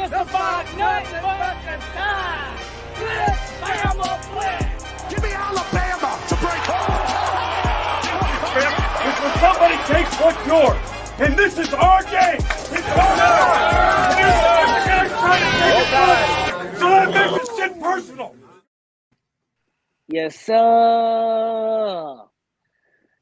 about nothing but the time. Flip, Bama, flip. Give me Alabama to break. If somebody takes what's yours, and this is our game, it's our game. This guy's trying to take it back. So that makes this shit personal. Yes, sir.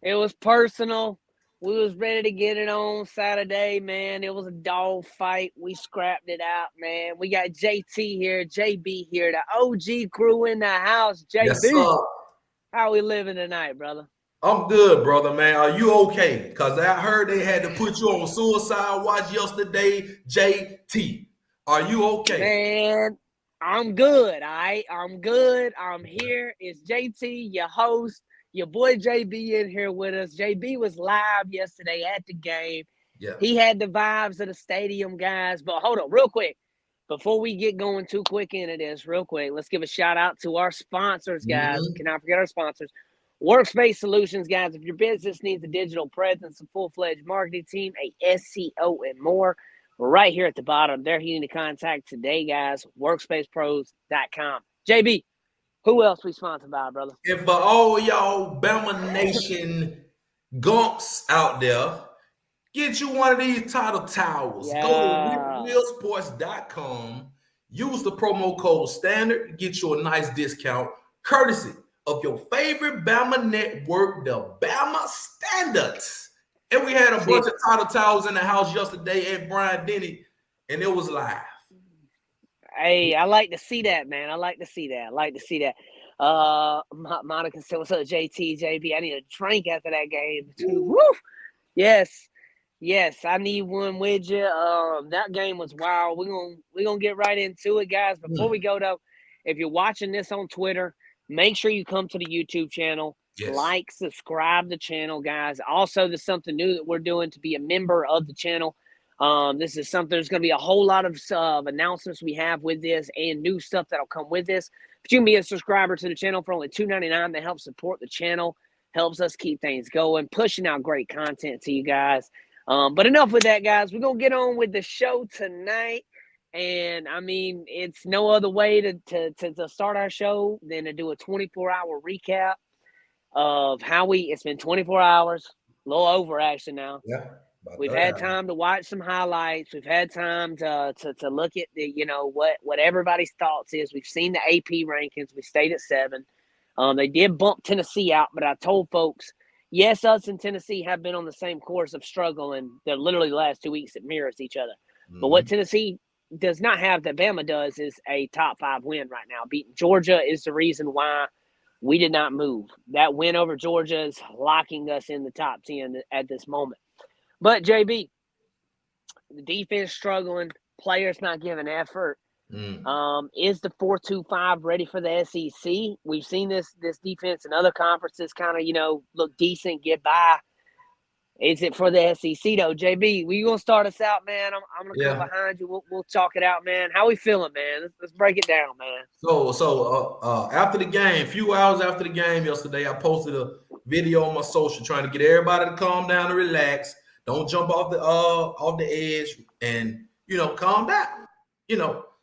It was personal. We was ready to get it on Saturday, man. It was a dog fight. We scrapped it out, man. We got JT here, JB here, the OG crew in the house. JB, Yes, sir. how we living tonight, brother? I'm good, brother, man. Are you okay? Because I heard they had to put you on suicide watch yesterday, JT. Are you okay? Man, I'm good, all right? I'm good. I'm here. It's JT, your host. Your boy JB in here with us. JB was live yesterday at the game. Yeah. He had the vibes of the stadium, guys. But hold on, real quick. Before we get going too quick into this, real quick, let's give a shout out to our sponsors, guys. We cannot forget our sponsors. Workspace Solutions, guys. If your business needs a digital presence, a full-fledged marketing team, a SEO, and more, we're right here at the bottom. They're here to contact today, guys. WorkspacePros.com. JB, who else we sponsored by, brother? And for all y'all Bama Nation gunks out there, get you one of these title towels. Yeah. Go to WheelSports.com. Use the promo code STANDARD. Get you a nice discount, courtesy of your favorite Bama network, the Bama Standards. And we had a bunch of title towels in the house yesterday at Brian Denny, and it was live. Hey, I like to see that, man. I like to see that. Monica said, "What's up, JT, JB? I need a drink after that game." Woo! Yes. I need one with you. That game was wild. We're gonna get right into it, guys. Before we go though, if you're watching this on Twitter, make sure you come to the YouTube channel. Yes. Like, subscribe the channel, guys. Also, there's something new that we're doing to be a member of the channel. This is something, there's going to be a whole lot of announcements we have with this and new stuff that'll come with this. But you can be a subscriber to the channel for only $2.99. That helps support the channel, helps us keep things going, pushing out great content to you guys. But enough with that, guys. We're going to get on with the show tonight. And, I mean, it's no other way to start our show than to do a 24-hour recap of how it's been 24 hours, a little over actually now. Yeah. We've had time to watch some highlights. We've had time to look at what everybody's thoughts is. We've seen the AP rankings. We stayed at 7. They did bump Tennessee out, but I told folks, yes, us and Tennessee have been on the same course of struggle, and they're literally the last 2 weeks that mirrors each other. Mm-hmm. But what Tennessee does not have that Bama does is a top 5 win right now. Beating Georgia is the reason why we did not move. That win over Georgia is locking us in the top 10 at this moment. But, JB, the defense struggling, players not giving effort. Is the 4-2-5 ready for the SEC? We've seen this defense in other conferences kind of, look decent, get by. Is it for the SEC, though? JB, you going to start us out, man? I'm going to come behind you. We'll talk it out, man. How we feeling, man? Let's break it down, man. So after the game, a few hours after the game yesterday, I posted a video on my social trying to get everybody to calm down and relax. Don't jump off the edge and, calm down.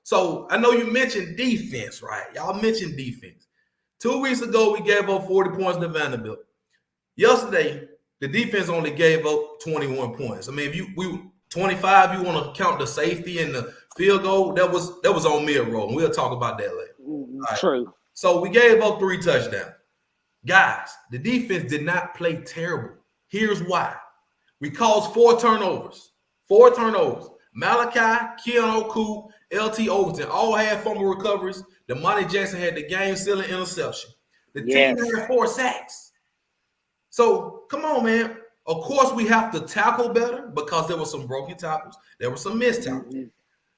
So I know you mentioned defense, right? Y'all mentioned defense. 2 weeks ago, we gave up 40 points to Vanderbilt. Yesterday, the defense only gave up 21 points. I mean, if we 25, you want to count the safety and the field goal, that was on Milroe, and we'll talk about that later. Right. True. So we gave up 3 touchdowns. Guys, the defense did not play terrible. Here's why. We caused 4 turnovers. 4 turnovers. Malachi, Keanu Coop, LT Overton all had fumble recoveries. Demonte Jackson had the game-sealing interception. The team had 4 sacks. So, come on, man. Of course, we have to tackle better because there were some broken tackles. There were some missed tackles.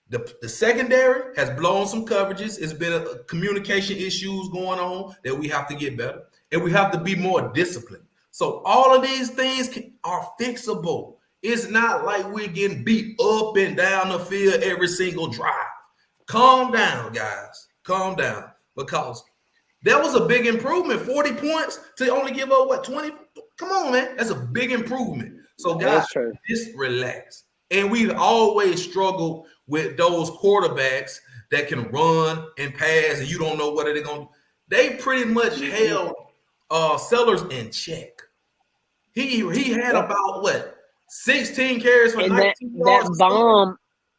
The secondary has blown some coverages. It's been communication issues going on that we have to get better. And we have to be more disciplined. So all of these things are fixable. It's not like we're getting beat up and down the field every single drive. Calm down, guys. Calm down. Because that was a big improvement. 40 points to only give up, 20? Come on, man. That's a big improvement. So, guys, just relax. And we've always struggled with those quarterbacks that can run and pass, and you don't know what they're going to do. They pretty much held Sellers in check. He had about, 16 carries for and 19 yards.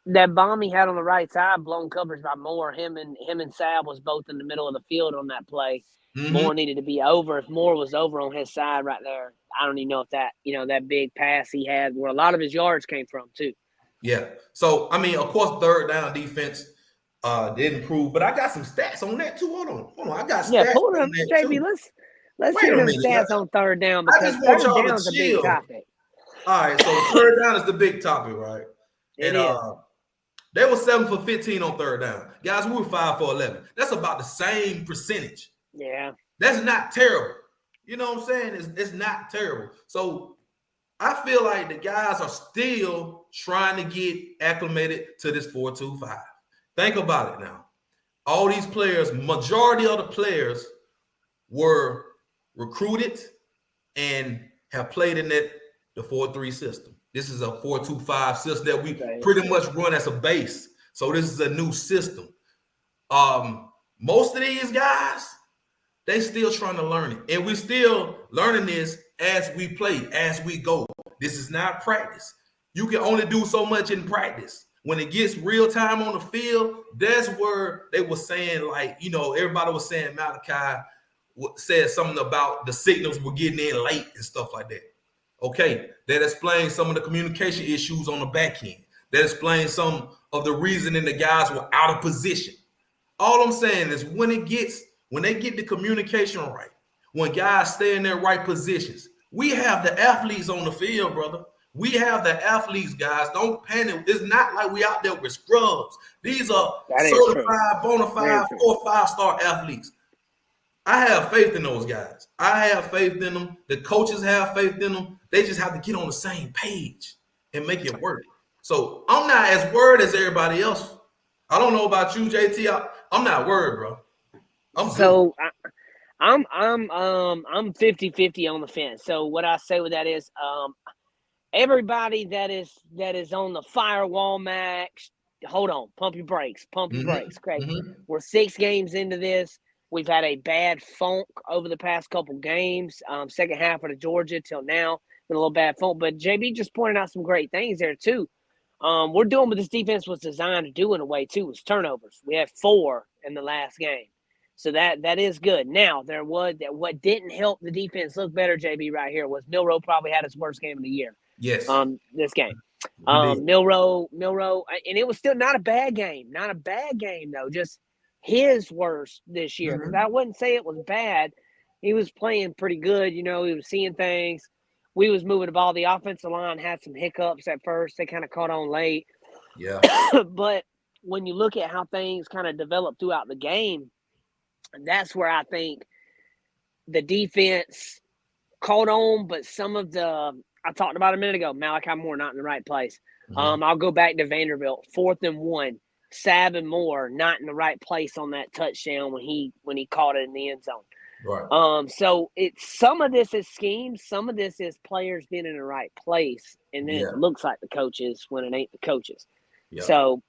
That bomb he had on the right side, blown coverage by Moore. Him and Sab was both in the middle of the field on that play. Mm-hmm. Moore needed to be over. If Moore was over on his side right there, I don't even know if that big pass he had where a lot of his yards came from too. Yeah. So, I mean, of course, third down defense did improve, but I got some stats on that too. Hold on. I got stats. Yeah, pull it up, on that JB. too. Let's hear them stats on third down because third down's a big topic. All right, so third down is the big topic, right? It is. They were 7 for 15 on third down. Guys, we were 5 for 11. That's about the same percentage. Yeah. That's not terrible. You know what I'm saying? It's not terrible. So I feel like the guys are still trying to get acclimated to this 4-2-5. Think about it now. All these players, majority of the players were recruited and have played in the 4-3 system. This is a 4-2-5 system that we pretty much run as a base. So this is a new system. Most of these guys, they still trying to learn it. And we still learning this as we play, as we go. This is not practice. You can only do so much in practice. When it gets real time on the field, that's where they were saying, everybody was saying Malachi said something about the signals were getting in late and stuff like that. Okay, that explains some of the communication issues on the back end. That explains some of the reasoning the guys were out of position. All I'm saying is when they get the communication right, when guys stay in their right positions, we have the athletes on the field, brother. We have the athletes, guys. Don't panic. It's not like we out there with scrubs. These are certified, bona fide, 4- or 5-star athletes. I have faith in those guys. I have faith in them. The coaches have faith in them. They just have to get on the same page and make it work. So I'm not as worried as everybody else. I don't know about you, JT. I'm not worried, bro. I'm 50-50 on the fence. So what I say with that is everybody that is on the firewall max, hold on, pump your brakes. Okay. Mm-hmm. We're 6 games into this. We've had a bad funk over the past couple games. Second half of the Georgia till now, been a little bad funk. But JB just pointed out some great things there too. We're doing what this defense was designed to do in a way too, was turnovers. We had 4 in the last game, so that is good. Now what didn't help the defense look better, JB, right here was Milroe probably had his worst game of the year. Yes. This game, Milroe, and it was still not a bad game though, just his worst this year. Because I wouldn't say it was bad. He was playing pretty good. He was seeing things. We was moving the ball. The offensive line had some hiccups at first. They kind of caught on late. Yeah. But when you look at how things kind of developed throughout the game, that's where I think the defense caught on. But some of I talked about a minute ago, Malachi Moore not in the right place. I'll go back to Vanderbilt, 4th and 1. Sab and Moore not in the right place on that touchdown when he caught it in the end zone. Right. So it's some of this is scheme, some of this is players being in the right place, and then it looks like the coaches when it ain't the coaches. Yeah. So,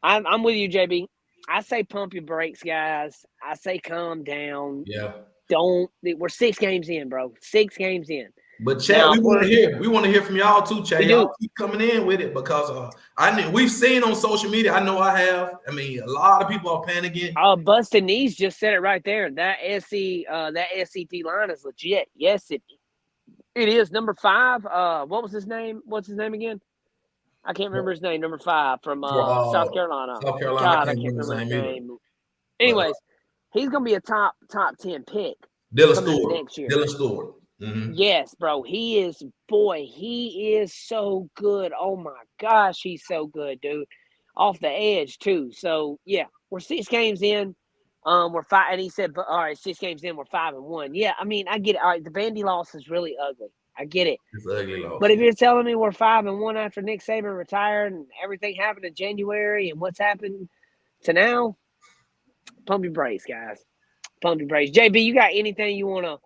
I'm with you, JB. I say pump your brakes, guys. I say calm down. Yeah. We're 6 games in, bro. 6 games in. But Chad, we want to hear from y'all too, Chad. Y'all keep coming in with it because we've seen on social media. I know I have. I mean, a lot of people are panicking. Busted Knees just said it right there. That SCT line is legit. Yes, it is. Number 5. What was his name? What's his name again? I can't remember his name. Number 5 from South Carolina. South Carolina. God, I can't remember his name. Anyways, he's gonna be a top 10 pick. Dylan Stewart next year. Dylan Stewart. Mm-hmm. Yes, bro. He is so good. Oh my gosh, he's so good, dude. Off the edge too. So yeah, we're 6 games in. We're 5, and he said, all right, 6 games in, we're 5 and 1. Yeah, I mean, I get it. All right, the Vandy loss is really ugly. I get it. It's an ugly loss. But if you're telling me we're 5 and 1 after Nick Saban retired and everything happened in January and what's happened to now, pump your brakes, guys. Pump your brakes. JB, you got anything you wanna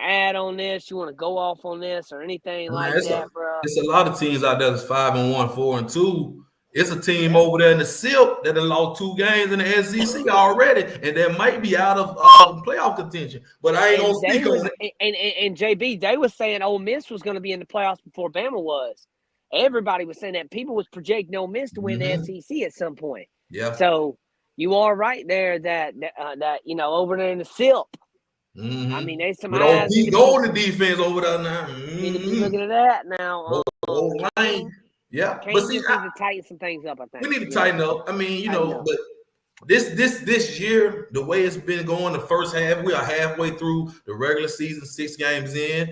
add on this? You want to go off on this or anything that, bro? It's a lot of teams out there that's 5 and 1, 4 and 2. It's a team over there in the Silk that have lost 2 games in the SEC already, and that might be out of playoff contention. But I ain't gonna speak on it. And JB, they was saying Ole Miss was going to be in the playoffs before Bama was. Everybody was saying that. People was projecting Ole Miss to win the SEC at some point. Yeah. So you are right there that over there in the Silk. I mean, there's some eyes. Golden defense over there now. Need to be looking at that now. Yeah, but see, need to tighten some things up. I think we need to tighten up. I mean, but this year, the way it's been going, the first half, we are halfway through the regular season, 6 games in.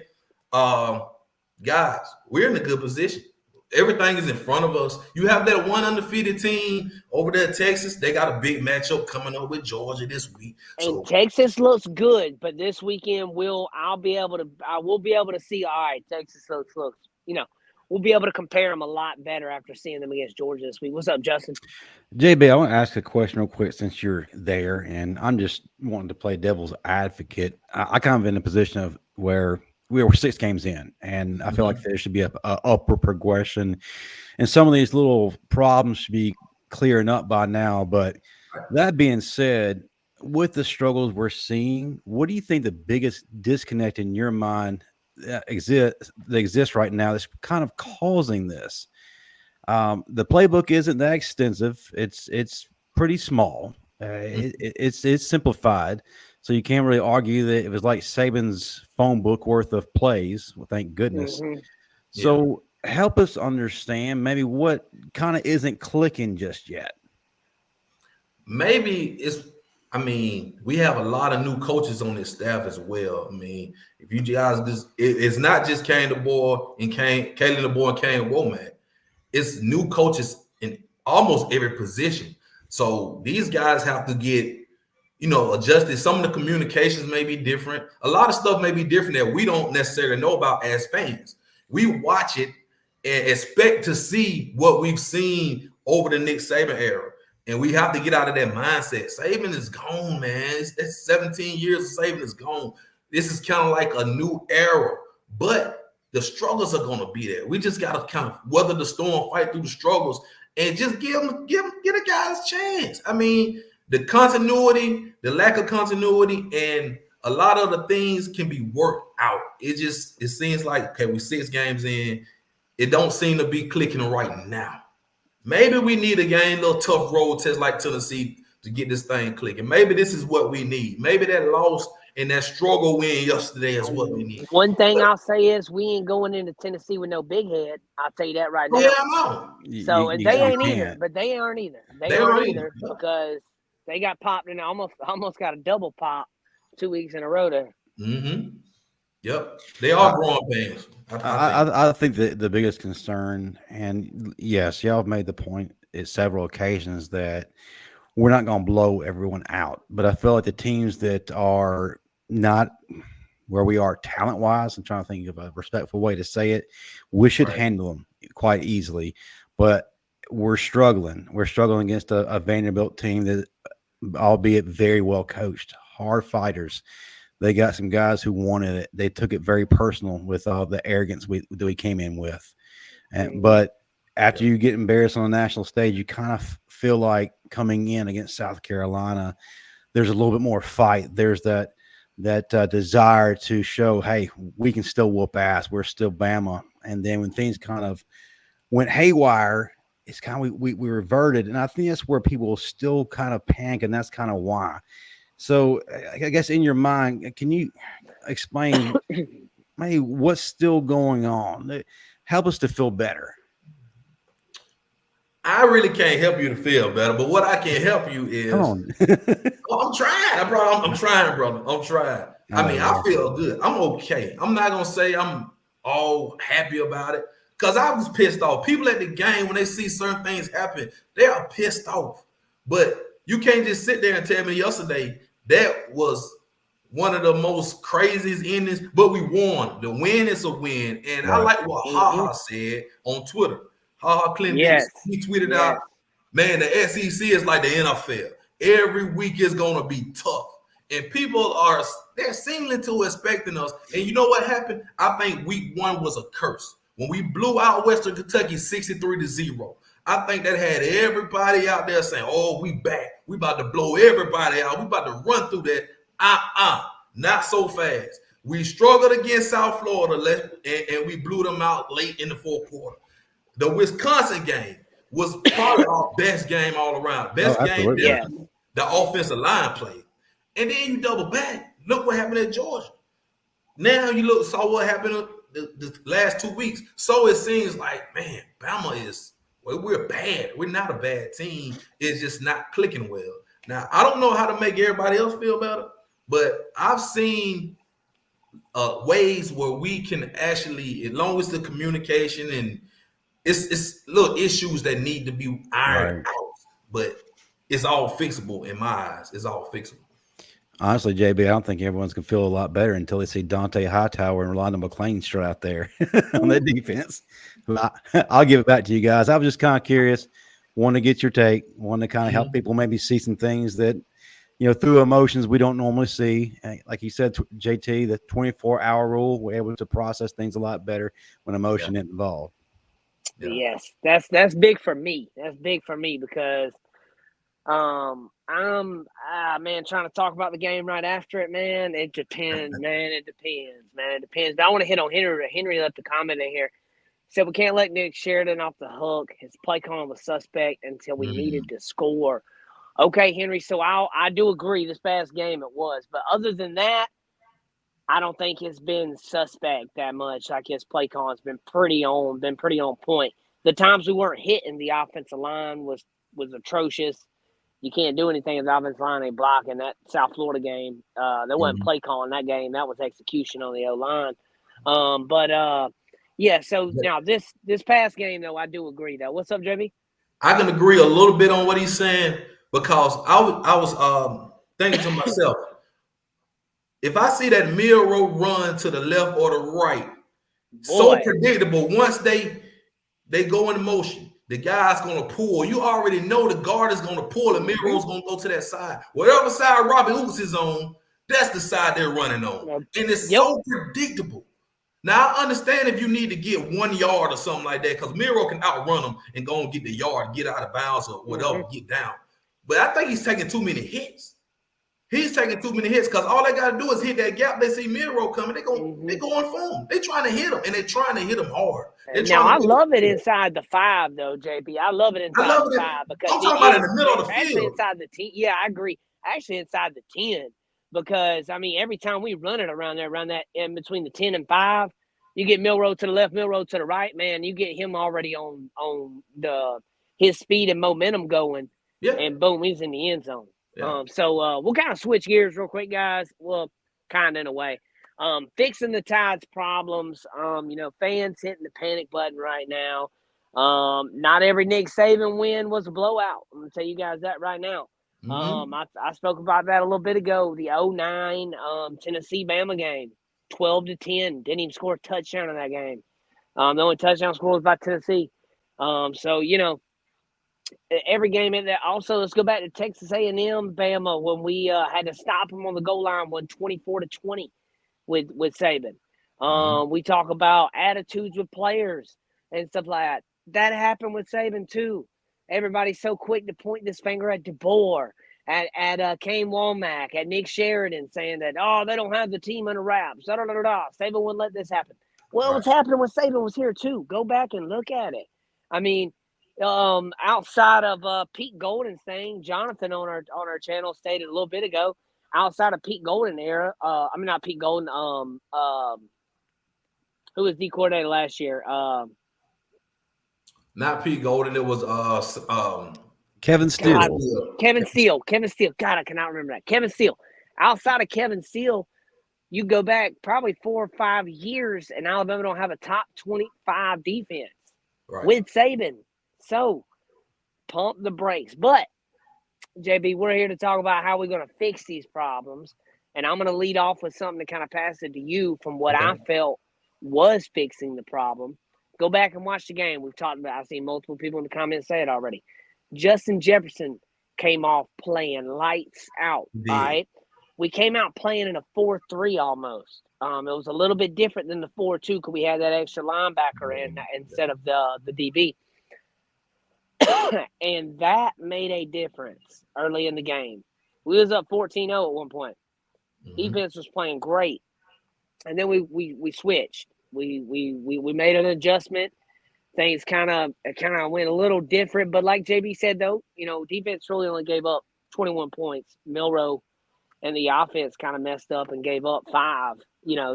Guys, we're in a good position. Everything is in front of us. You have that one undefeated team over there, Texas. They got a big matchup coming up with Georgia this week. And Texas looks good, but this weekend I will be able to see. All right, Texas looks. We'll be able to compare them a lot better after seeing them against Georgia this week. What's up, Justin? JB, I want to ask a question real quick since you're there, and I'm just wanting to play devil's advocate. I kind of in a position of where we were 6 games in, and I feel like there should be a upper progression, and some of these little problems should be clearing up by now. But that being said, with the struggles we're seeing, what do you think the biggest disconnect in your mind that exists right now that's kind of causing this? The playbook isn't that extensive. It's pretty small. It's simplified. So you can't really argue that it was like Saban's phone book worth of plays. Well, thank goodness. So help us understand maybe what kind of isn't clicking just yet. Maybe we have a lot of new coaches on this staff as well. I mean, if you guys it's not just Kane DeBoer and Kalen DeBoer and Kane Wommack. It's new coaches in almost every position. So these guys have to get adjusted. Some of the communications may be different. A lot of stuff may be different that we don't necessarily know about as fans. We watch it and expect to see what we've seen over the Nick Saban era. And we have to get out of that mindset. Saban is gone, man. It's 17 years of Saban is gone. This is kind of like a new era. But the struggles are going to be there. We just got to kind of weather the storm, fight through the struggles, and just get a guy's chance. I mean, the continuity, the lack of continuity, and a lot of the things can be worked out. It seems like, okay, we're 6 games in. It don't seem to be clicking right now. Maybe we need a little tough road test like Tennessee to get this thing clicking. Maybe this is what we need. Maybe that loss and that struggle win yesterday is what we need. One thing I'll say is we ain't going into Tennessee with no big head. I'll tell you that right now. Yeah, I know. So they ain't either, but they aren't either. They aren't either because they got popped and almost got a double pop 2 weeks in a row there. Yep. They are growing pains. I think the biggest concern, and yes, y'all have made the point at several occasions that we're not going to blow everyone out. But I feel like the teams that are not where we are talent-wise, I'm trying to think of a respectful way to say it, we should handle them quite easily. But we're struggling. We're struggling against a Vanderbilt team that, albeit very well coached, hard fighters. They got some guys who wanted it. They took it very personal with all the arrogance that we came in with. But after you get embarrassed on the national stage, you kind of feel like coming in against South Carolina, there's a little bit more fight. There's that desire to show, hey, we can still whoop ass. We're still Bama. And then when things kind of went haywire, it's kind of we reverted. And I think that's where people still kind of panic, and that's kind of why. So I guess in your mind, can you explain maybe what's still going on? Help us to feel better. I really can't help you to feel better, but what I can help you is I'm trying. I'm trying, brother. I'm trying. I mean, I feel good. I'm okay. I'm not going to say I'm all happy about it because I was pissed off. People at the game, when they see certain things happen, they are pissed off. But you can't just sit there and tell me yesterday that was one of the most craziest endings, but we won. The win is a win. And I like what HaHa said on Twitter. HaHa Clinton, he tweeted out, man, the SEC is like the NFL. Every week is going to be tough. And people they're seemingly to expecting us. And you know what happened? I think week 1 was a curse. When we blew out Western Kentucky 63-0, I think that had everybody out there saying, "Oh, we back. We about to blow everybody out. We about to run through that." Not so fast. We struggled against South Florida, and we blew them out late in the fourth quarter. The Wisconsin game was probably our best game all around. Best game that the offensive line played. And then you double back. Look what happened at Georgia. Now you saw what happened the last 2 weeks. So it seems like, man, Bama is, well, we're bad. We're not a bad team. It's just not clicking well. Now, I don't know how to make everybody else feel better, but I've seen ways where we can actually, as long as the communication and it's little issues that need to be ironed out, but it's all fixable in my eyes. It's all fixable. Honestly, JB, I don't think everyone's going to feel a lot better until they see Dante Hightower and Rolando McClain straight out there on that defense. I'll give it back to you guys. I was just kind of curious, want to get your take, want to kind of help people maybe see some things that, through emotions we don't normally see. Like you said, JT, the 24-hour rule, we're able to process things a lot better when emotion is involved. Yeah. Yes, that's big for me. That's big for me because I'm trying to talk about the game right after it, man. It depends, man. It depends. But I want to hit on Henry. Henry left a comment in here. Said we can't let Nick Sheridan off the hook. His play calling was suspect until we needed to score. Okay, Henry. So I do agree. This past game it was, but other than that, I don't think it's been suspect that much. Like his play calling's been pretty on point. The times we weren't hitting the offensive line was atrocious. You can't do anything if the offensive line ain't blocking. That South Florida game, there wasn't play calling that game. That was execution on the O-line. So now this past game, though, I do agree, though. What's up, JB? I can agree a little bit on what he's saying because I was thinking to myself, if I see that Milroe run to the left or the right, so predictable, once they go into motion, the guy's going to pull. You already know the guard is going to pull and Milroe's going to go to that side. Whatever side Robbie Hooks is on, that's the side they're running on. And it's so predictable. Now, I understand if you need to get 1 yard or something like that because Milroe can outrun them and go and get the yard, get out of bounds or whatever, get down. But I think he's taking too many hits. He's taking too many hits because all they got to do is hit that gap. They see Milroe coming. They're going for him. They're trying to hit him, and they're trying to hit him hard. Now, I love it inside the 5, though, JP. I love it inside the 5 because I'm talking about in the middle of the field. Actually, inside the 10. Yeah, I agree. Actually, inside the 10 because, every time we run it around that in between the 10 and 5, you get Milroe to the left, Milroe to the right, man. You get him already on his speed and momentum going, and boom, he's in the end zone. Yeah. We'll kind of switch gears real quick, guys. Well, kind of in a way. Fixing the Tide's problems. Fans hitting the panic button right now. Not every Nick Saban win was a blowout. I'm gonna tell you guys that right now. I spoke about that a little bit ago. The 2009 Tennessee Bama game, 12-10. Didn't even score a touchdown in that game. The only touchdown score was by Tennessee. Every game in there. Also, let's go back to Texas A&M, Bama, when we had to stop them on the goal line, won 24-20 with Saban. We talk about attitudes with players and stuff like that. That happened with Saban too. Everybody's so quick to point this finger at DeBoer, at Kane Wommack, at Nick Sheridan, saying that they don't have the team under wraps. Saban wouldn't let this happen. Well, what's happening when Saban was here too? Go back and look at it. Outside of Pete Golden's thing, Jonathan on our channel stated a little bit ago, outside of Pete Golden era, not Pete Golden, who was D coordinator last year? Not Pete Golden, it was Kevin Steele. Kevin Steele. God, I cannot remember that. Kevin Steele. Outside of Kevin Steele, you go back probably 4 or 5 years, and Alabama don't have a top 25 defense with Saban. So, pump the brakes. But, JB, we're here to talk about how we're going to fix these problems. And I'm going to lead off with something to kind of pass it to you from what I felt was fixing the problem. Go back and watch the game. We've talked about, I've seen multiple people in the comments say it already. Justin Jefferson came off playing lights out, all right? We came out playing in a 4-3 almost. It was a little bit different than the 4-2 because we had that extra linebacker in instead of the DB. 4-3 almost. It was a little bit different than the 4-2 because we had that extra linebacker in instead of the DB. 4-3 almost. It was a little bit different than the 4-2 because we had that extra linebacker in instead of the DB. And that made a difference early in the game. We was up 14-0 at one point. Defense was playing great. And then we switched. We made an adjustment. Things kind of went a little different. But like JB said, though, defense really only gave up 21 points. Milroe and the offense kind of messed up and gave up 5,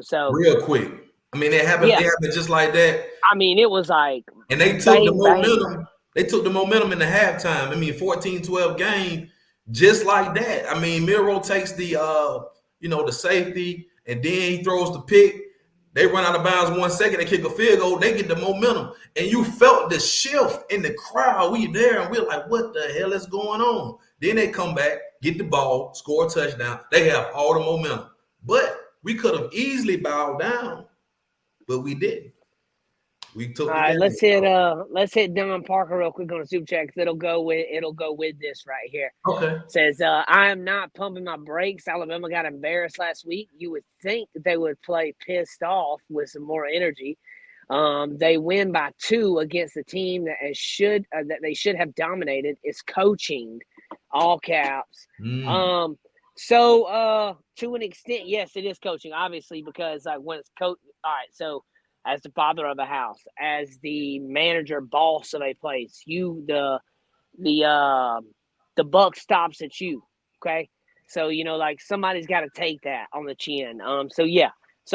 so. Real quick. I mean, it happened just like that. I mean, it was like – and they took the momentum. They took the momentum in the halftime. I mean, 14-12 game, just like that. I mean, Milroe takes the the safety, and then he throws the pick. They run out of bounds 1 second. They kick a field goal. They get the momentum, and you felt the shift in the crowd. We there, and we're like, "What the hell is going on?" Then they come back, get the ball, score a touchdown. They have all the momentum, but we could have easily bowed down, but we didn't. We took. All right, let's hit Don Parker real quick on the super chat because it'll go with this right here. Okay. It says I am not pumping my brakes. Alabama got embarrassed last week. You would think they would play pissed off with some more energy. They win by 2 against the team that they should have dominated. It's coaching, all caps. So to an extent, yes, it is coaching, obviously, because when it's coach. All right, so. As the father of a house, as the manager, boss of a place, the buck stops at you. Okay, so somebody's got to take that on the chin. So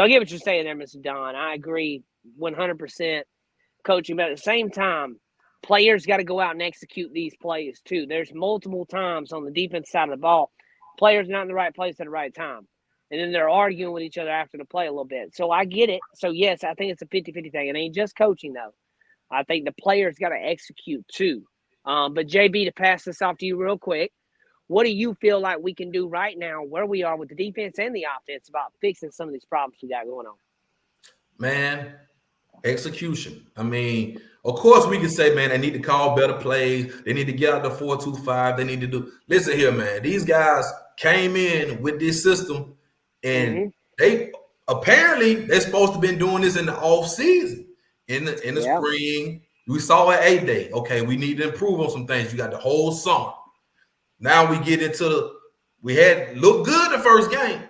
I get what you're saying there, Mr. Don. I agree 100%. Coaching, but at the same time, players got to go out and execute these plays too. There's multiple times on the defense side of the ball, players not in the right place at the right time. And then they're arguing with each other after the play a little bit. So I get it. So, yes, I think it's a 50-50 thing. It ain't just coaching, though. I think the players got to execute, too. But, JB, to pass this off to you real quick, what do you feel like we can do right now where we are with the defense and the offense about fixing some of these problems we got going on? Man, execution. I mean, of course we can say, man, they need to call better plays. They need to get out the 4-2-5. They need to do – listen here, man. These guys came in with this system. And they apparently they're supposed to have been doing this in the off season, in the spring. We saw at 8-day. Okay, we need to improve on some things. You got the whole summer. Now we get into we had looked good the first game.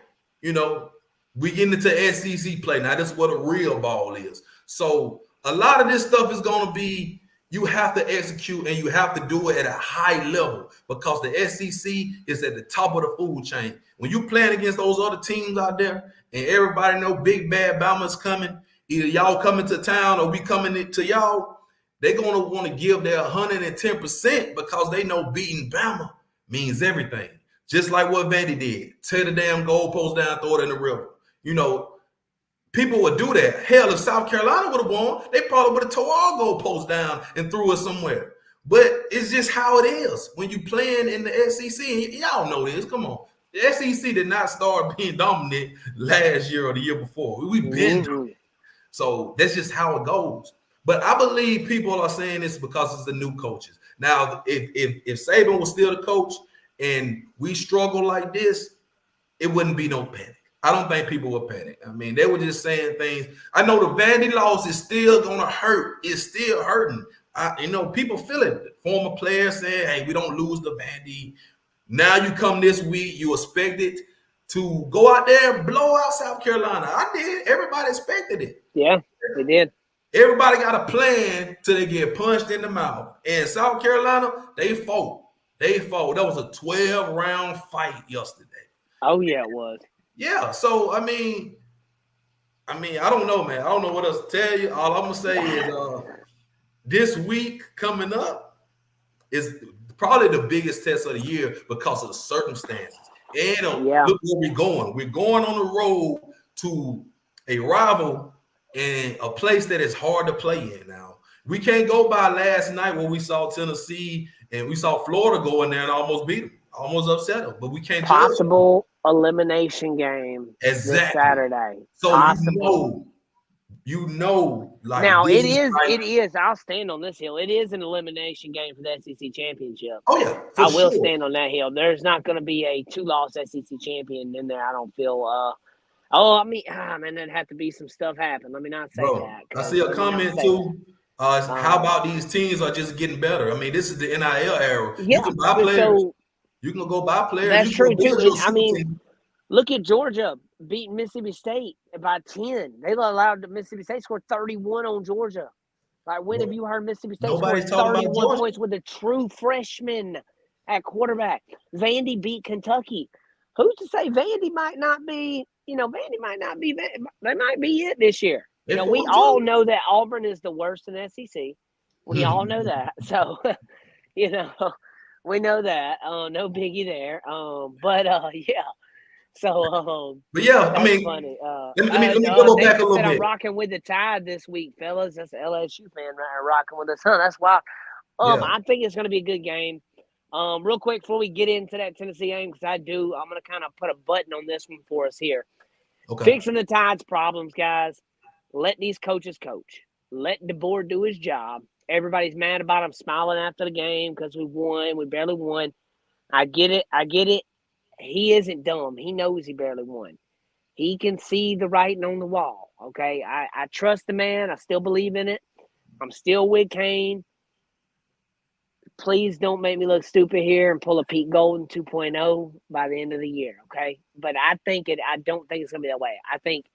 We get into SEC play. Now this is what a real ball is. So a lot of this stuff is going to be you have to execute and you have to do it at a high level because the SEC is at the top of the food chain. When you playing against those other teams out there and everybody know big bad Bama's coming, either y'all coming to town or we coming to y'all, they're going to want to give their 110% because they know beating Bama means everything. Just like what Vandy did. Tear the damn goalpost down, throw it in the river. People would do that. Hell, if South Carolina would have won, they probably would have tore our goalposts down and threw it somewhere. But it's just how it is when you playing in the SEC. And y'all know this. Come on. The SEC did not start being dominant last year or the year before. We've been dominant. So that's just how it goes. But I believe people are saying this because it's the new coaches. Now, if Saban was still the coach and we struggle like this, it wouldn't be no panic. I don't think people would panic. I mean, they were just saying things. I know the Vandy loss is still going to hurt. It's still hurting. People feel it. Former players saying, hey, we don't lose the Vandy. Now you come this week, you expected to go out there and blow out South Carolina. I did. Everybody expected it. Yeah, they did. Everybody got a plan till they get punched in the mouth. And South Carolina, they fought. That was a 12-round fight yesterday. Oh, yeah, it was. Yeah, so, I mean, I don't know, man. I don't know what else to tell you. All I'm going to say is this week coming up is probably the biggest test of the year because of the circumstances. And look where we're going. We're going on the road to a rival and a place that is hard to play in now. We can't go by last night when we saw Tennessee and we saw Florida go in there and almost beat them, almost upset them. But we can't possible elimination game this Saturday. So you know, like now it is. I'll stand on this hill. It is an elimination game for the SEC championship. Oh yeah, I will stand on that hill. There's not going to be a 2-loss SEC champion in there. I don't feel. Man, there'd have to be some stuff happen. Let me not say that. I see a comment too. How about these teams are just getting better? I mean, this is the NIL era. Yeah, you can buy players. So you can go buy players. that's you true too. your I mean, team. look at Georgia beating Mississippi State by 10. They allowed Mississippi State to score 31 on Georgia. Like, when have you heard Mississippi State score 31 points with a true freshman at quarterback? Vandy beat Kentucky. Who's to say Vandy might not be, they might be it this year. We all know that Auburn is the worst in the SEC. We all know that. So, we know that. No biggie there. Yeah. So, but yeah, I mean, funny. let me go back a little bit. I'm rocking with the Tide this week, fellas. That's an LSU fan right here rocking with us. That's wild. I think it's going to be a good game. Real quick before we get into that Tennessee game, because I'm going to kind of put a button on this one for us here. Okay. Fixing the Tide's problems, guys. Let these coaches coach. Let DeBoer do his job. Everybody's mad about him smiling after the game because we won. We barely won. I get it. He isn't dumb. He knows he barely won. He can see the writing on the wall, okay? I trust the man. I still believe in it. I'm still with Kane. Please don't make me look stupid here and pull a Pete Golden 2.0 by the end of the year, okay? But I don't think it's going to be that way. I think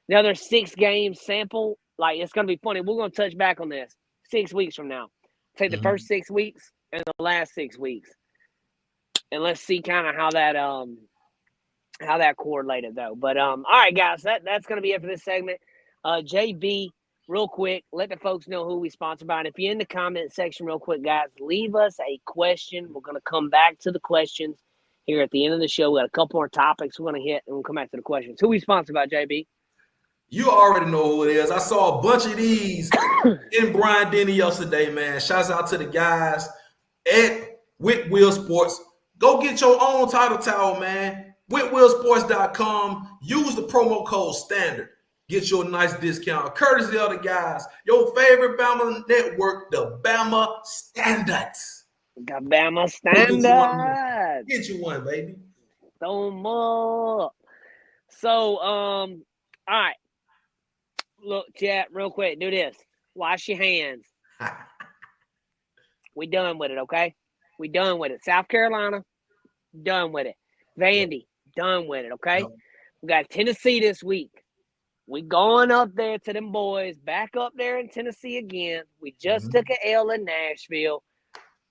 the other 6 games sample, like, it's going to be funny. We're going to touch back on this 6 weeks from now. Take the first 6 weeks and the last 6 weeks. And let's see kind of how that correlated, though. But, all right, guys, that's going to be it for this segment. JB, real quick, let the folks know who we sponsor by. And if you're in the comment section real quick, guys, leave us a question. We're going to come back to the questions here at the end of the show. We got a couple more topics we're going to hit, and we'll come back to the questions. Who we sponsored by, JB? You already know who it is. I saw a bunch of these in Brian Denny yesterday, man. Shouts out to the guys at Whitwheel Sports. Go get your own title towel, man. WhitwheelSports.com. Use the promo code STANDARD. Get you a nice discount. Courtesy of the guys. Your favorite Bama network, the Bama Standards. The Bama Standards. Get you one, baby. So much. So, all right. Look, chat, real quick. Do this. Wash your hands. We done with it, okay? We done with it. South Carolina, done with it. Vandy, done with it, okay? We got Tennessee this week. We going up there to them boys, back up there in Tennessee again. We just took an L in Nashville.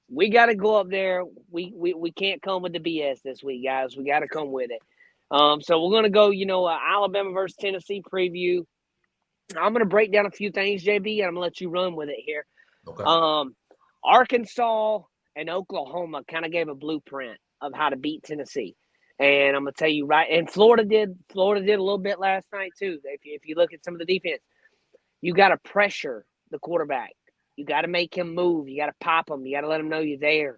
We got to go up there. We can't come with the BS this week, guys. We got to come with it. So we're going to go, Alabama versus Tennessee preview. I'm going to break down a few things, JB, and I'm going to let you run with it here. Okay. Arkansas and Oklahoma kind of gave a blueprint of how to beat Tennessee. And I'm going to tell you right, and Florida did a little bit last night too. If you look at some of the defense, you got to pressure the quarterback. You got to make him move. You got to pop him. You got to let him know you're there.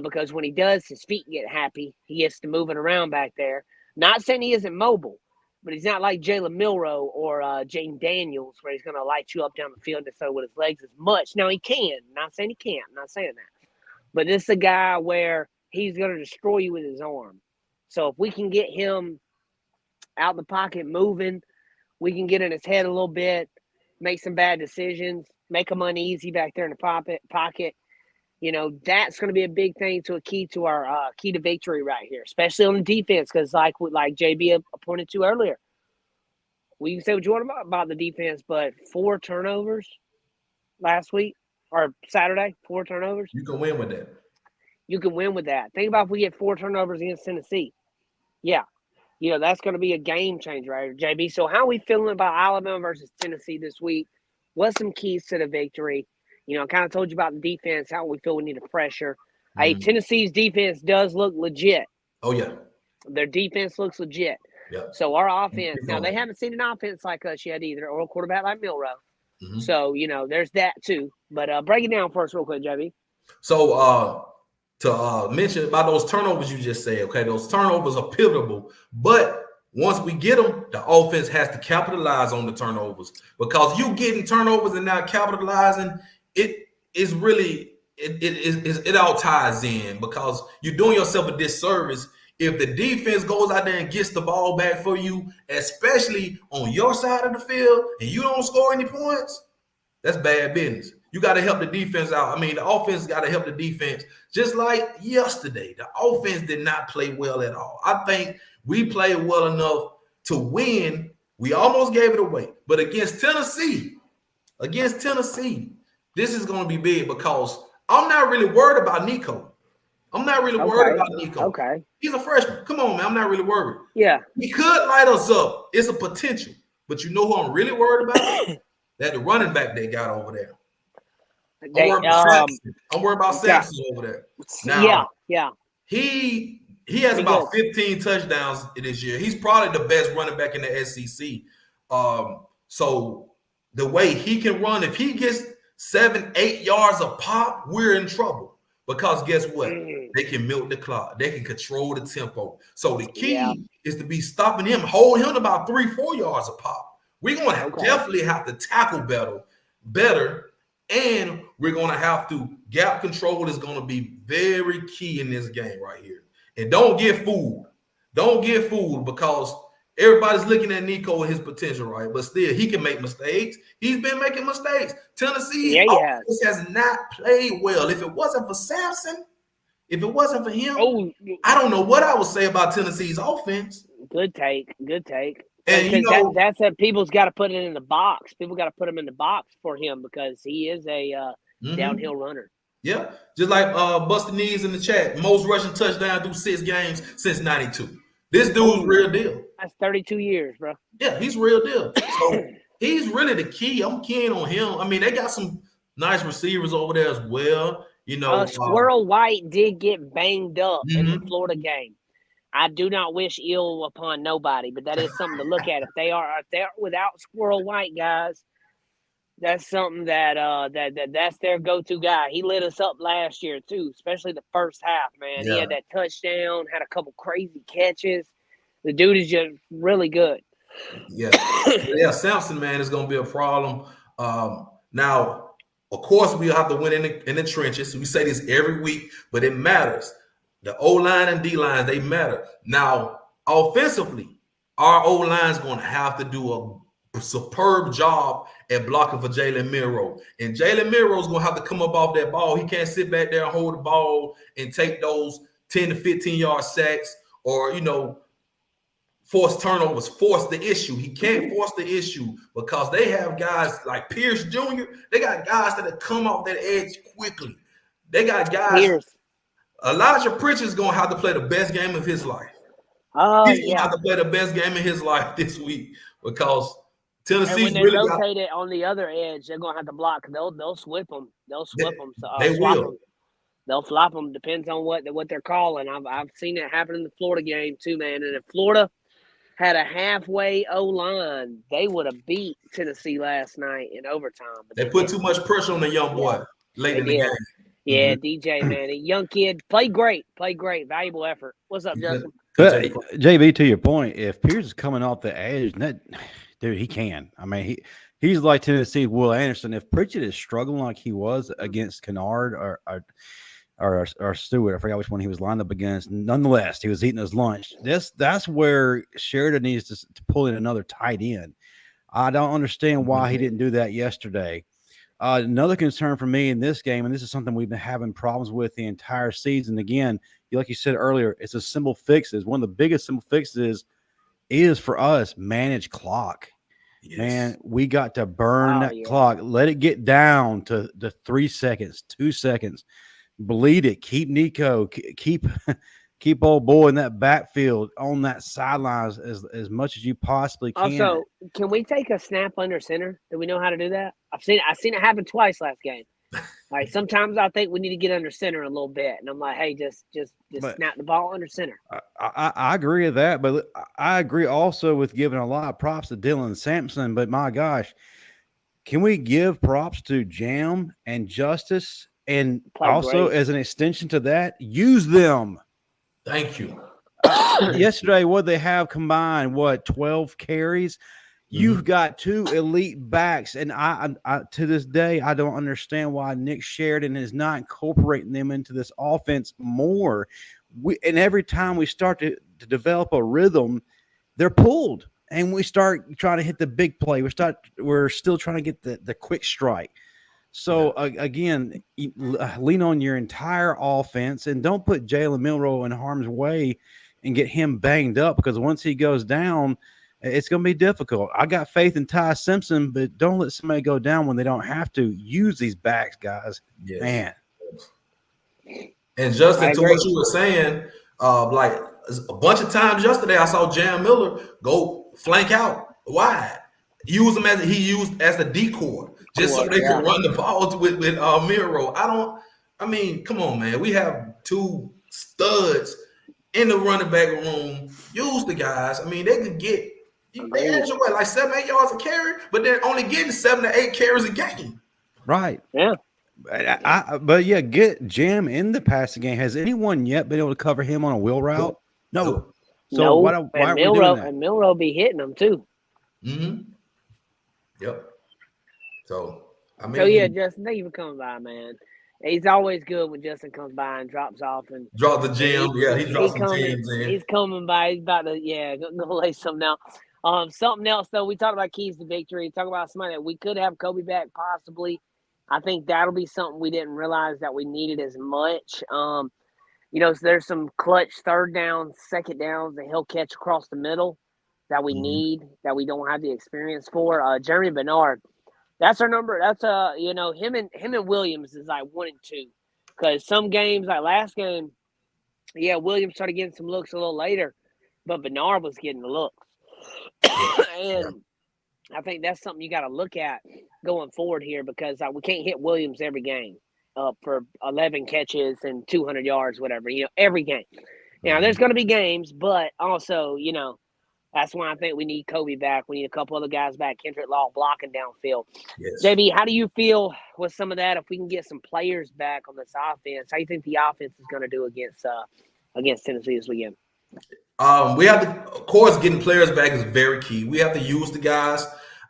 Because when he does, his feet get happy. He gets to moving around back there. Not saying he isn't mobile, but he's not like Jalen Milroe or Jaden Daniels where he's going to light you up down the field and so with his legs as much. Now, he can. Not saying he can't. I'm not saying that. But this is a guy where he's going to destroy you with his arm. So if we can get him out the pocket moving, we can get in his head a little bit, make some bad decisions, make him uneasy back there in the pocket. That's going to be a big thing to a key to our key to victory right here, especially on the defense. Because like JB pointed to earlier, we can say what you want about the defense, but 4 turnovers last week or Saturday, 4 turnovers. You can win with that. You can win with that. Think about if we get 4 turnovers against Tennessee. Yeah. That's going to be a game changer right here, JB. So how are we feeling about Alabama versus Tennessee this week? What's some keys to the victory? I kind of told you about the defense, how we feel we need to pressure. Hey, Tennessee's defense does look legit. Oh, yeah. Their defense looks legit. Yeah. So our offense, now they haven't seen an offense like us yet either, or a quarterback like Milroe. So, there's that too. But break it down for us real quick, JB. So to mention about those turnovers you just said, okay, those turnovers are pivotal. But once we get them, the offense has to capitalize on the turnovers. Because you getting turnovers and not capitalizing, it is really it all ties in because you're doing yourself a disservice if the defense goes out there and gets the ball back for you, especially on your side of the field, and you don't score any points. That's bad business. You got to help the defense out. I mean, the offense got to help the defense. Just like yesterday, the offense did not play well at all. I think we played well enough to win. We almost gave it away. But against Tennessee, this is going to be big because I'm not really worried about Nico. Okay. He's a freshman. Come on, man. I'm not really worried. Yeah. He could light us up. It's a potential. But you know who I'm really worried about? That the running back they got over there. I'm worried about Sampson over there. Now, yeah. He has about 15 touchdowns this year. He's probably the best running back in the SEC. So the way he can run, if he gets 7-8 yards a pop, we're in trouble. Because guess what? They can milk the clock. They can control the tempo. So the key is to be stopping him, hold him about 3-4 yards a pop. We're going to definitely have to tackle better, and we're going to have to – gap control is going to be very key in this game right here. And don't get fooled. Don't get fooled because everybody's looking at Nico and his potential, right? But still, he can make mistakes. He's been making mistakes. Tennessee has not played well. If it wasn't for Sampson, if it wasn't for him, I don't know what I would say about Tennessee's offense. Good take. And that's what people's got to put it in the box. People got to put him in the box for him because he is a downhill runner. Yeah, just like Busted Knees in the chat, most rushing touchdown through 6 games since '92. This dude's real deal. That's 32 years, bro. Yeah, he's real deal. So he's really the key. I'm keen on him. I mean, they got some nice receivers over there as well. Squirrel White did get banged up in the Florida game. I do not wish ill upon nobody, but that is something to look at. If they're without Squirrel White, guys, that's something that's their go-to guy. He lit us up last year too, especially the first half, man. Yeah. He had that touchdown, had a couple crazy catches. The dude is just really good. Yeah, Sampson, man, is going to be a problem. Now, of course, we'll have to win in the trenches. We say this every week, but it matters. The O-line and D-line, they matter. Now, offensively, our O-line is going to have to do a superb job at blocking for Jalen Milroe. And Jalen Milroe is going to have to come up off that ball. He can't sit back there and hold the ball and take those 10 to 15-yard sacks or, force turnovers, force the issue. He can't force the issue because they have guys like Pierce Jr. They got guys that have come off that edge quickly. They got guys. Elijah Pritchard's going to have to play the best game of his life. He's going to have to play the best game of his life this week because Tennessee's and when they rotate it on the other edge, they're going to have to block. They'll swip them. They'll swip them. They will. They'll flop them. Depends on what they're calling. I've seen it happen in the Florida game too, man. And if Florida had a halfway O-line, they would have beat Tennessee last night in overtime. But they put too much pressure on the young boy late in the game. Yeah, DJ, man. A young kid. Played great. Valuable effort. What's up, Justin? But, JB, to your point, if Pierce is coming off the edge, dude, he can. I mean, he's like Tennessee's Will Anderson. If Pritchard is struggling like he was against Kennard or Stewart, I forgot which one he was lined up against. Nonetheless, he was eating his lunch. That's where Sheridan needs to pull in another tight end. I don't understand why he didn't do that yesterday. Another concern for me in this game, and this is something we've been having problems with the entire season. Again, like you said earlier, it's a simple fixes. One of the biggest simple fixes is for us manage clock. Yes. Man, we got to burn that clock. Let it get down to the 3 seconds, 2 seconds. Bleed it. Keep Nico. Keep old boy in that backfield on that sidelines as much as you possibly can. Also, can we take a snap under center? Do we know how to do that? I've seen it happen twice last game. Like sometimes I think we need to get under center a little bit, and I'm like, hey, just snap the ball under center. I agree with that, but I agree also with giving a lot of props to Dylan Sampson. But my gosh, can we give props to Jam and Justice, and also as an extension to that, use them. Thank you. Yesterday, what they have combined, 12 carries? You've got 2 elite backs, and I to this day, I don't understand why Nick Sheridan is not incorporating them into this offense more. And every time we start to develop a rhythm, they're pulled. and we start trying to hit the big play. We're still trying to get the quick strike. So again, lean on your entire offense and don't put Jalen Milroe in harm's way and get him banged up, because once he goes down, it's going to be difficult. I got faith in Ty Simpson, but don't let somebody go down when they don't have to. Use these backs, guys. Yes. Man. And Justin, to what you were saying, like a bunch of times yesterday, I saw Jalen Miller go flank out wide. Use him as a decoy, just so they can run the ball with Milroe. I mean, come on, man. We have two studs in the running back room. Use the guys. I mean, they could get like 7-8 yards a carry, but they're only getting 7 to 8 carries a game. Right. Yeah. But yeah, get Jam in the passing game. Has anyone yet been able to cover him on a wheel route? No. So why are we doing that? And Milroe be hitting them too. Mm-hmm. Yep. So I mean, yeah, Justin, thank you for coming by, man. He's always good when Justin comes by and drops off and drop the gem. He drops some gems in. He's coming by. He's about to go lay some now. Something else though. We talked about keys to victory. Talk about somebody that we could have Kobe back possibly. I think that'll be something we didn't realize that we needed as much. So there's some clutch third downs, second downs that he'll catch across the middle that we need, that we don't have the experience for. Jeremy Bernard, that's our number. That's him and Williams is like 1 and 2, because some games like last game, Williams started getting some looks a little later, but Bernard was getting the looks, and I think that's something you got to look at going forward here, because we can't hit Williams every game for 11 catches and 200 yards, whatever. Every game. There's going to be games, but also that's why I think we need Kobe back. We need a couple other guys back. Kendrick Law blocking downfield. Yes. JB, how do you feel with some of that? If we can get some players back on this offense, how do you think the offense is going to do against Tennessee this weekend? We have to, of course, getting players back is very key. We have to use the guys.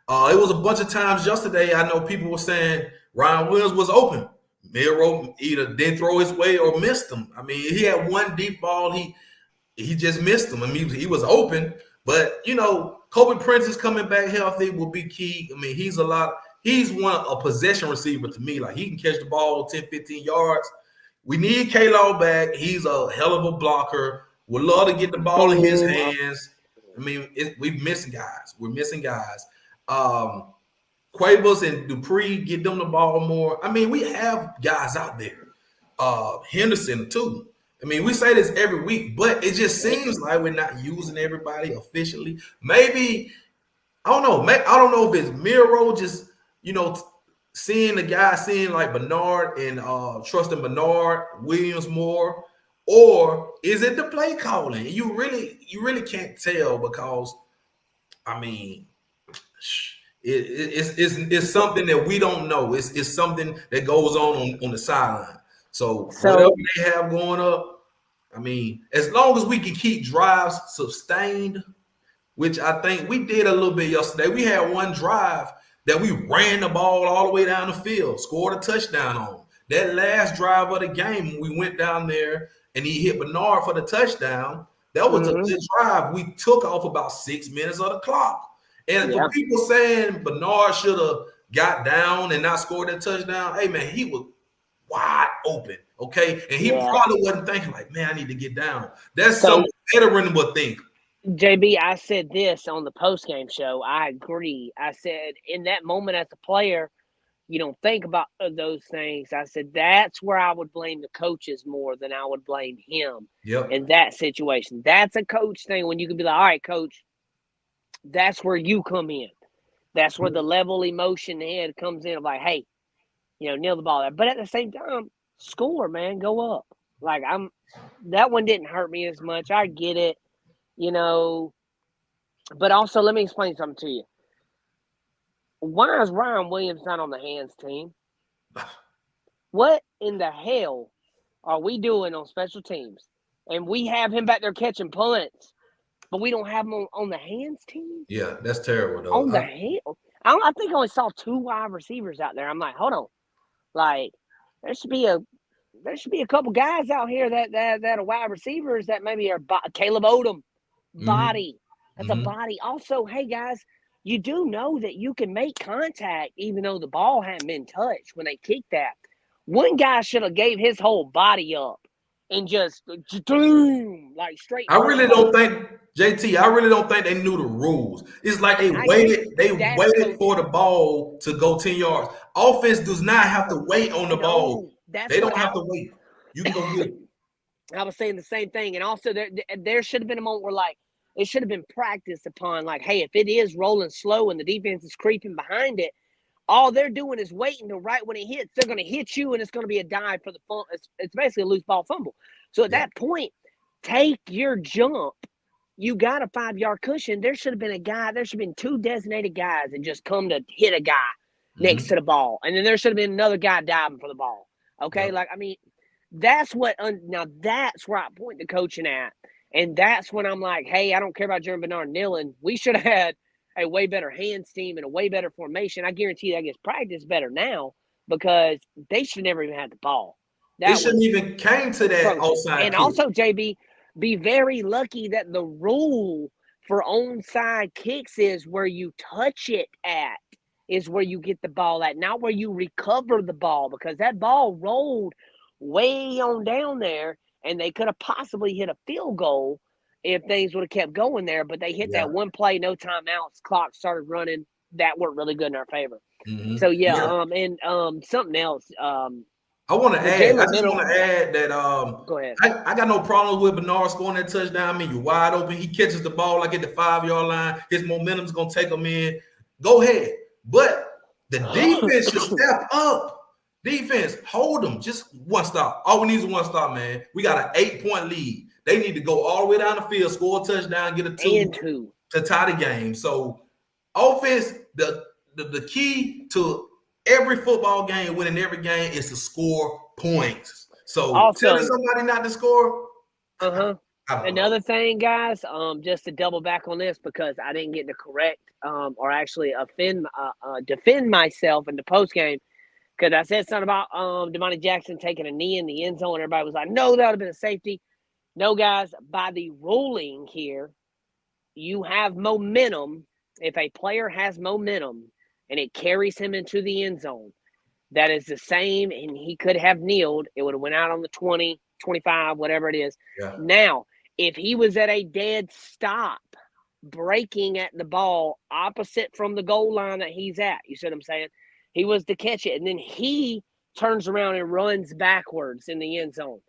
It was a bunch of times yesterday. I know people were saying Ryan Williams was open. Milroe either didn't throw his way or missed him. I mean, he had one deep ball. He just missed him. I mean, he was open. But, Kobe Prince is coming back healthy will be key. I mean, he's a possession receiver to me. Like, he can catch the ball 10, 15 yards. We need Kalo back. He's a hell of a blocker. Would love to get the ball in his hands. I mean, we're missing guys. Quavers and Dupree, get them the ball more. I mean, we have guys out there. Henderson, too. I mean, we say this every week, but it just seems like we're not using everybody officially. Maybe, I don't know. I don't know if it's Milroe just, seeing like Bernard and trusting Bernard, Williams more, or is it the play calling? You really can't tell, because, I mean, it's something that we don't know. It's something that goes on the sideline. So whatever they have going up, I mean, as long as we can keep drives sustained, which I think we did a little bit yesterday. We had one drive that we ran the ball all the way down the field, scored a touchdown on. That last drive of the game, we went down there and he hit Bernard for the touchdown. That was a good drive. We took off about 6 minutes of the clock. And for people saying Bernard should have got down and not scored that touchdown, hey, man, he was wide open, okay? And he probably wasn't thinking like, man, I need to get down. That's something veteran would think. JB, I said this on the postgame show. I agree. I said in that moment as a player, you don't think about those things. I said that's where I would blame the coaches more than I would blame him in that situation. That's a coach thing when you can be like, all right, coach, that's where you come in. That's where the level emotion head comes in of like, hey, nail the ball there. But at the same time, score, man, go up. Like that one didn't hurt me as much. I get it, But also, let me explain something to you. Why is Ryan Williams not on the hands team? What in the hell are we doing on special teams? And we have him back there catching punts, but we don't have him on the hands team? Yeah, that's terrible, though. On the hand? I think I only saw 2 wide receivers out there. I'm like, hold on. Like, there should be a couple guys out here that are wide receivers that maybe are Caleb Odom, body. That's a body. Also, hey, guys, you do know that you can make contact even though the ball hadn't been touched when they kicked that. One guy should have gave his whole body up and just boom, like straight. I really don't think JT. I really don't think they knew the rules. It's like they waited. They waited for the ball to go 10 yards. Offense does not have to wait on the ball. They don't have to wait. You can go get it. I was saying the same thing, and also there should have been a moment where like it should have been practiced upon. Like, hey, if it is rolling slow and the defense is creeping behind it, all they're doing is waiting to right when it hits. They're going to hit you, and it's going to be a dive for the fumble. It's basically a loose ball fumble. So at that point, take your jump. You got a 5-yard cushion. There should have been a guy. There should have been 2 designated guys that just come to hit a guy next to the ball. And then there should have been another guy diving for the ball. Okay? Like, I mean, that's what now that's where I point the coaching at. And that's when I'm like, hey, I don't care about Jeremy Bernard kneeling. We should have had a way better hands team and a way better formation. I guarantee that gets practice better now because they should never even had the ball. They shouldn't even came to that outside. And also, JB, be very lucky that the rule for onside kicks is where you touch it at is where you get the ball at, not where you recover the ball, because that ball rolled way on down there and they could have possibly hit a field goal if things would have kept going there, but they hit that one play, no timeouts, clock started running. That worked really good in our favor. So something else. I want to add. I just want to add that. Go ahead. I got no problem with Bernard scoring that touchdown. I mean, you're wide open. He catches the ball like at the 5-yard line. His momentum's gonna take him in. Go ahead, but the defense should step up. Defense, hold them. Just one stop. All we need is one stop, man. We got an 8-point lead. They need to go all the way down the field, score a touchdown, get a two to tie the game. So, offense, the key to every football game, winning every game, is to score points. So, telling somebody not to score. Another thing, guys, just to double back on this because I didn't get to correct or actually defend myself in the post game because I said something about Demonte Jackson taking a knee in the end zone. Everybody was like, "No, that would have been a safety." No, guys, by the ruling here, you have momentum. If a player has momentum and it carries him into the end zone, that is the same, and he could have kneeled. It would have went out on the 20, 25, whatever it is. Yeah. Now, if he was at a dead stop, breaking at the ball opposite from the goal line that he's at, you see what I'm saying? He was to catch it, and then he turns around and runs backwards in the end zone.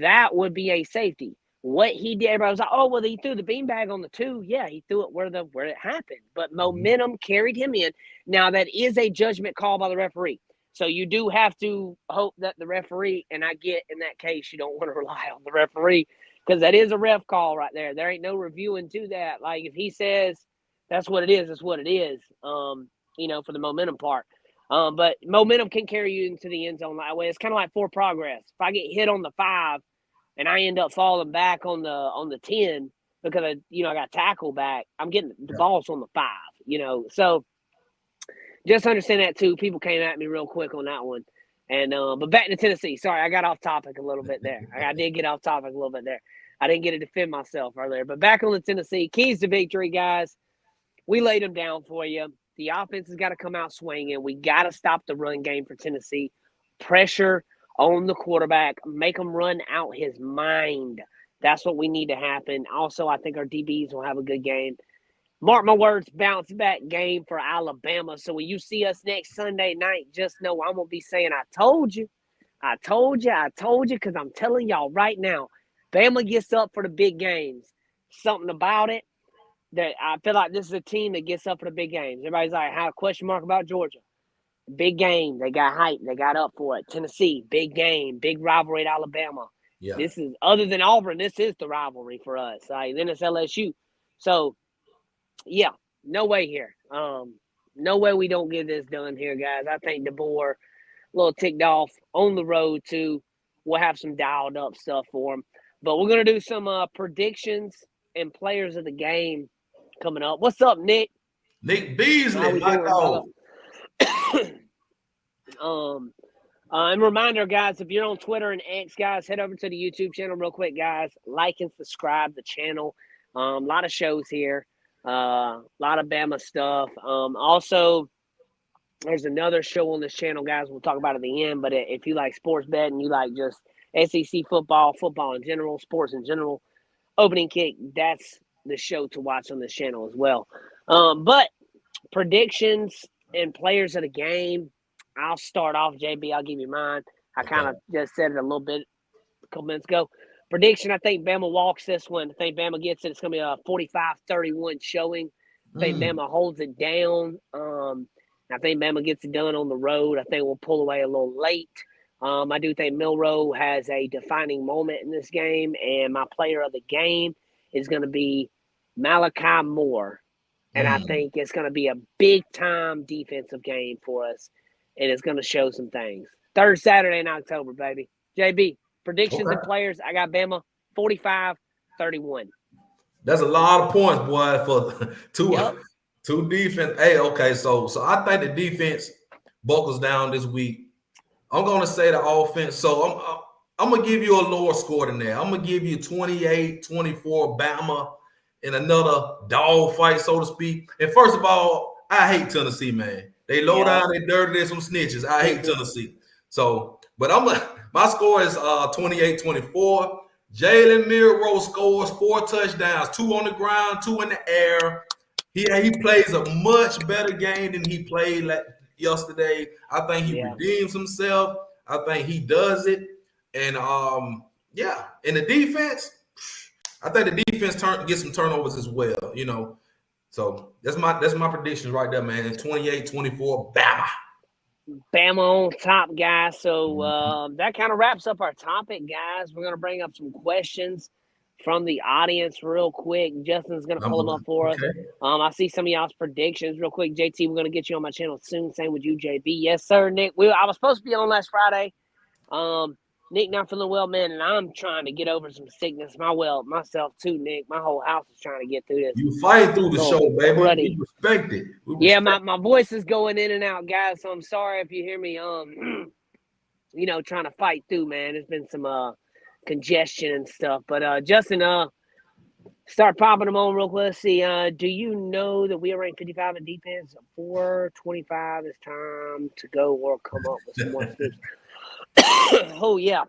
That would be a safety. What he did, everybody was like, "Oh, well, he threw the beanbag on the 2." Yeah, he threw it where it happened. But momentum carried him in. Now, that is a judgment call by the referee. So you do have to hope that the referee, and I get in that case, you don't want to rely on the referee because that is a ref call right there. There ain't no reviewing to that. Like if he says that's what it is, that's what it is, for the momentum part. But momentum can carry you into the end zone that way. It's kind of like for progress. If I get hit on the 5 and I end up falling back on the 10 because I got tackled back, I'm getting the balls on the 5, So just understand that too. People came at me real quick on that one. And but back to Tennessee. Sorry, I got off topic a little bit there. I did get off topic a little bit there. I didn't get to defend myself earlier. But back on the Tennessee. Keys to victory, guys. We laid them down for you. The offense has got to come out swinging. We got to stop the run game for Tennessee. Pressure on the quarterback. Make him run out his mind. That's what we need to happen. Also, I think our DBs will have a good game. Mark my words, bounce back game for Alabama. So when you see us next Sunday night, just know I'm going to be saying, I told you, because I'm telling y'all right now, Bama gets up for the big games. Something about it that I feel like this is a team that gets up for the big games. Everybody's like, how question mark about Georgia? Big game. They got hype. They got up for it. Tennessee, big game, big rivalry at Alabama. Yeah. This is, other than Auburn, this is the rivalry for us. Then it's LSU. So, yeah, no way here. No way we don't get this done here, guys. I think DeBoer, a little ticked off on the road, too. We'll have some dialed up stuff for him. But we're going to do some predictions and players of the game coming up. What's up, Nick? Nick Beasley, my dog. And reminder, guys, if you're on Twitter and X, guys, head over to the YouTube channel real quick, guys. Like and subscribe the channel. A lot of shows here. A lot of Bama stuff. Also, there's another show on this channel, guys. We'll talk about it at the end. But if you like sports betting, you like just SEC football, football in general, sports in general, opening kick, that's the show to watch on this channel as well. But predictions and players of the game, I'll start off, JB. I'll give you mine. I kind of just said it a little bit a couple minutes ago. Prediction, I think Bama walks this one. I think Bama gets it. It's going to be a 45-31 showing. I think Bama holds it down. I think Bama gets it done on the road. I think we'll pull away a little late. I do think Milroe has a defining moment in this game, and my player of the game is going to be Malachi Moore. And I think it's going to be a big-time defensive game for us, and it's going to show some things. Third Saturday in October, baby. JB, predictions and players, I got Bama 45-31. That's a lot of points, boy, for two defense. Hey, okay, so I think the defense buckles down this week. I'm going to say the offense. So I'm going to give you a lower score than that. I'm going to give you 28-24 Bama in another dog fight, so to speak. And first of all, I hate Tennessee, man. They low down, they dirty, they some snitches. I hate Tennessee. So, but my score is 28-24. Jalen Milroe scores 4 touchdowns, 2 on the ground, 2 in the air. He plays a much better game than he played yesterday. I think he redeems himself. I think he does it. And in the defense, I think the defense gets some turnovers as well, you know. So that's my predictions right there, man. 28-24, Bama. Bama on top, guys. So that kind of wraps up our topic, guys. We're going to bring up some questions from the audience real quick. Justin's going to pull them up for us. I see some of y'all's predictions real quick. JT, we're going to get you on my channel soon. Same with you, JB. Yes, sir, Nick. I was supposed to be on last Friday. Nick not feeling well, man, and I'm trying to get over some sickness. Myself too, Nick. My whole house is trying to get through this. You fight through the show, baby. We respect it. Yeah, my voice is going in and out, guys. So I'm sorry if you hear me, trying to fight through, man. There's been some congestion and stuff. But Justin, start popping them on real quick. Let's see. Do you know that we are ranked 55 in defense? 4:25 is time to go or come up with some more things. Oh yeah.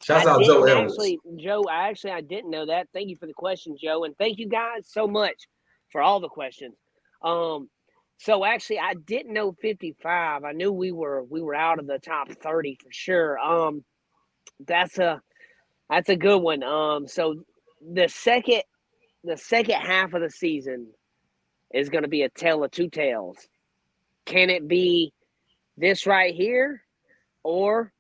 Shouts out Joe Evans. I didn't know that. Thank you for the question, Joe, and thank you guys so much for all the questions. So actually, I didn't know 55. I knew we were out of the top 30 for sure. That's a good one. So the second half of the season is going to be a tale of two tales. Can it be this right here, or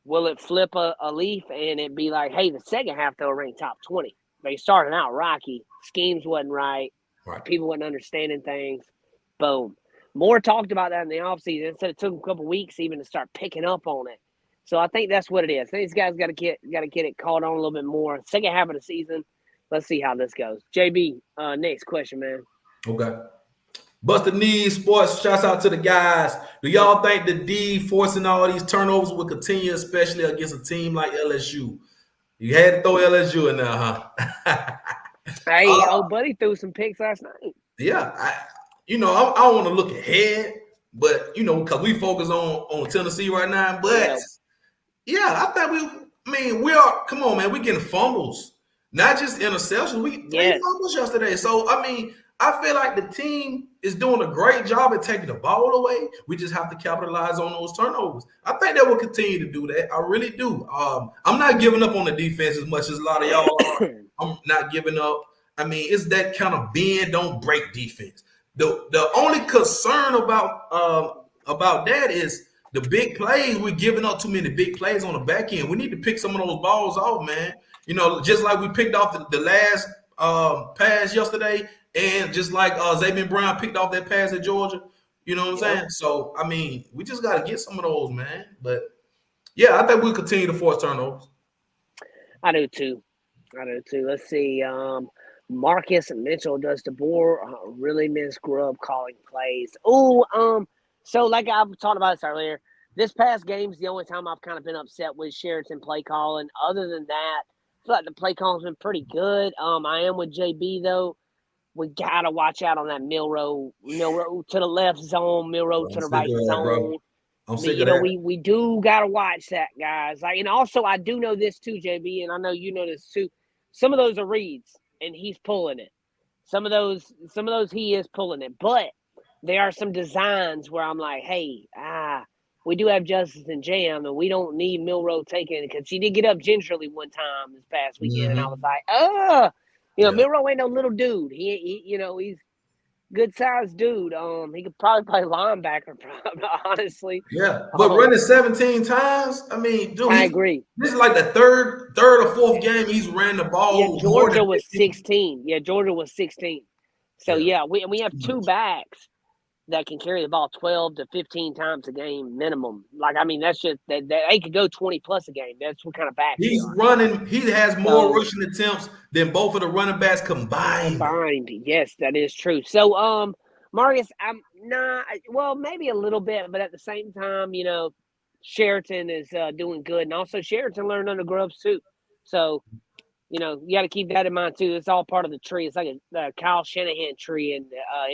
will it flip a leaf and it be like, hey, the second half they'll rank top 20? They started out rocky. Schemes wasn't right. People wasn't understanding things. Boom. More talked about that in the offseason. Instead, it took them a couple weeks even to start picking up on it. So I think that's what it is. These guys got to get it caught on a little bit more. Second half of the season, let's see how this goes. JB, next question, man. Okay. Busted Knees Sports, shouts out to the guys. Do y'all think the D forcing all these turnovers will continue, especially against a team like LSU? You had to throw LSU in there, huh? Hey, buddy threw some picks last night. Yeah, I don't want to look ahead, but because we focus on Tennessee right now. But I think we are. Come on, man, we getting fumbles, not just interceptions. We 3 fumbles yesterday. So I feel like the team is doing a great job at taking the ball away. We just have to capitalize on those turnovers. I think they will continue to do that. I really do. I'm not giving up on the defense as much as a lot of y'all are. I'm not giving up. It's that kind of bend, don't break defense. The only concern about that is the big plays. We're giving up too many big plays on the back end. We need to pick some of those balls off, man. Just like we picked off the last pass yesterday. And just like Xavier Brown picked off that pass at Georgia, you know what I'm saying? So, we just got to get some of those, man. But, yeah, I think we'll continue to force turnovers. I do, too. Let's see. Marcus Mitchell, does DeBoer really miss Grubb calling plays? So like I've talked about this earlier, this past game's the only time I've kind of been upset with Sheraton play calling. Other than that, I feel like the play calling's been pretty good. I am with JB, though. we gotta watch out on that Milroe to the left zone, Milroe to the right zone. I'm sick of that. We do gotta watch that, guys. And also I do know this too, JB, and I know you know this too. Some of those are reads, and he's pulling it. Some of those he is pulling it, but there are some designs where I'm like, hey, we do have Justice and Jam, and we don't need Milroe taking it, because he did get up gingerly one time this past weekend, and I was like, Milroe ain't no little dude. He he's good sized dude. He could probably play linebacker, honestly. Yeah, but running 17 times, I mean, dude, I agree. This is like the third or fourth game he's ran the ball. Yeah, Georgia was 16. Yeah, Georgia was 16. So we have two backs that can carry the ball 12 to 15 times a game minimum. Like, I mean, that's just that they could go 20 plus a game. That's what kind of back he's running. He has more rushing attempts than both of the running backs combined. Yes, that is true. So, Marcus, I'm not. Well, maybe a little bit, but at the same time, Sheraton is doing good, and also Sheraton learned under Grubbs too. So, you got to keep that in mind too. It's all part of the tree. It's like a Kyle Shanahan tree in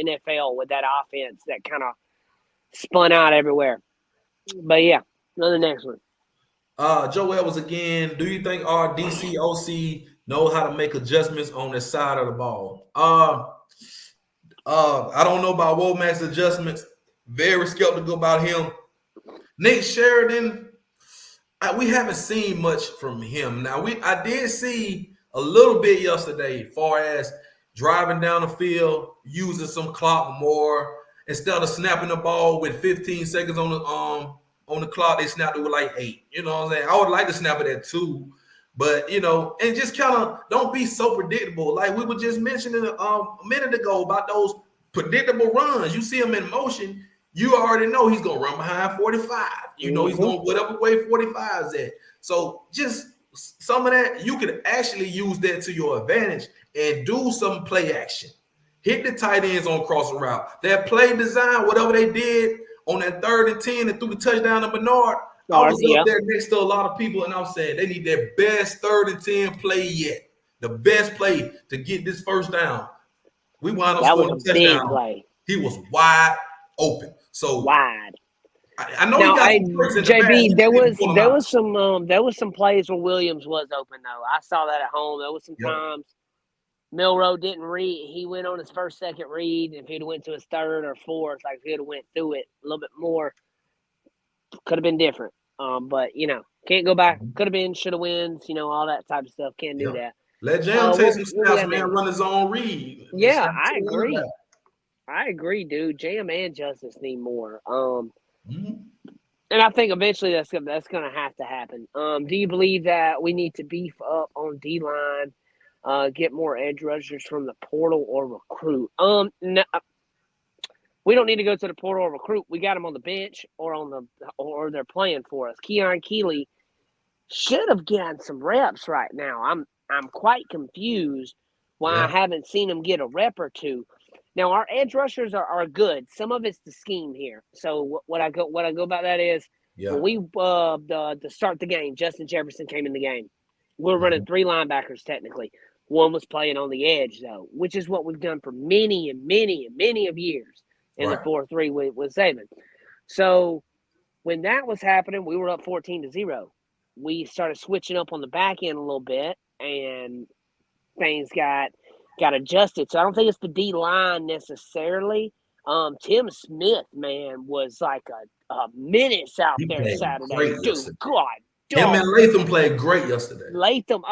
NFL with that offense that kind of spun out everywhere. But yeah, on the next one. Joe Edwards again. Do you think our DC OC knows how to make adjustments on the side of the ball? I don't know about Wommack's adjustments. Very skeptical about him. Nick Sheridan. We haven't seen much from him. Now, I did see a little bit yesterday, far as driving down the field, using some clock more instead of snapping the ball with 15 seconds on the clock. They snapped it with like 8. You know what I'm saying? I would like to snap it at 2, but and just kind of don't be so predictable. Like we were just mentioning a minute ago about those predictable runs. You see him in motion. You already know he's going to run behind 45. He's going whatever way 45 is at. So just some of that, you could actually use that to your advantage and do some play action. Hit the tight ends on crossing route. That play design, whatever they did on that 3rd and 10 and threw the touchdown to Bernard, I was up there next to a lot of people, and I was saying they need their best 3rd and 10 play yet. The best play to get this first down. We wound up scoring a touchdown. Play. He was wide open. So wide. I know JB, there was some plays where Williams was open though. I saw that at home. There was some times Milroe didn't read. He went on his first, second read. If he'd went to his 3rd or 4th, like if he'd have went through it a little bit more, could have been different. But can't go back. Could have been, should have wins. All that type of stuff. Can't do that. Let Jam take some snaps, man. Run his own read. Yeah, I agree. I agree, dude. Jam and Justice need more. And I think eventually that's gonna have to happen. Do you believe that we need to beef up on D-line, get more edge rushers from the portal or recruit? No, we don't need to go to the portal or recruit. We got them on the bench or they're playing for us. Keon Keeley should have gotten some reps right now. I'm quite confused why I haven't seen him get a rep or two. Now our edge rushers are good. Some of it's the scheme here. So what I go about that is when we to start the game, Justin Jefferson came in the game. We're running 3 linebackers technically. One was playing on the edge though, which is what we've done for many and many and many of years in the 4-3 with Saban. So when that was happening, we were up 14-0. We started switching up on the back end a little bit, and things got adjusted. So I don't think it's the D line necessarily. Tim Smith, man, was like a menace out there Saturday. Dude, God. Him and Latham played great yesterday. Latham,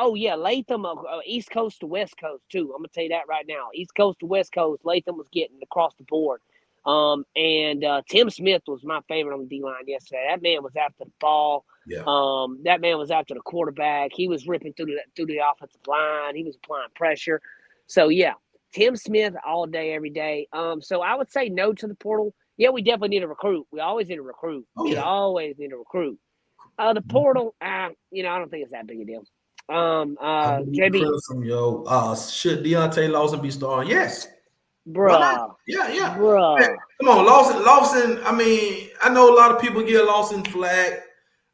East Coast to West Coast too. I'm gonna tell you that right now. East Coast to West Coast, Latham was getting across the board. And Tim Smith was my favorite on the D line yesterday. That man was after the ball. Yeah. That man was after the quarterback. He was ripping through the offensive line. He was applying pressure. So yeah, Tim Smith all day, every day. So I would say no to the portal. Yeah, we definitely need a recruit. We always need a recruit. We always need a recruit. The portal, I don't think it's that big a deal. JB, should Deontay Lawson be starting? Yes, bruh. Yeah. Bruh. Man, come on, Lawson. I mean, I know a lot of people give Lawson flag.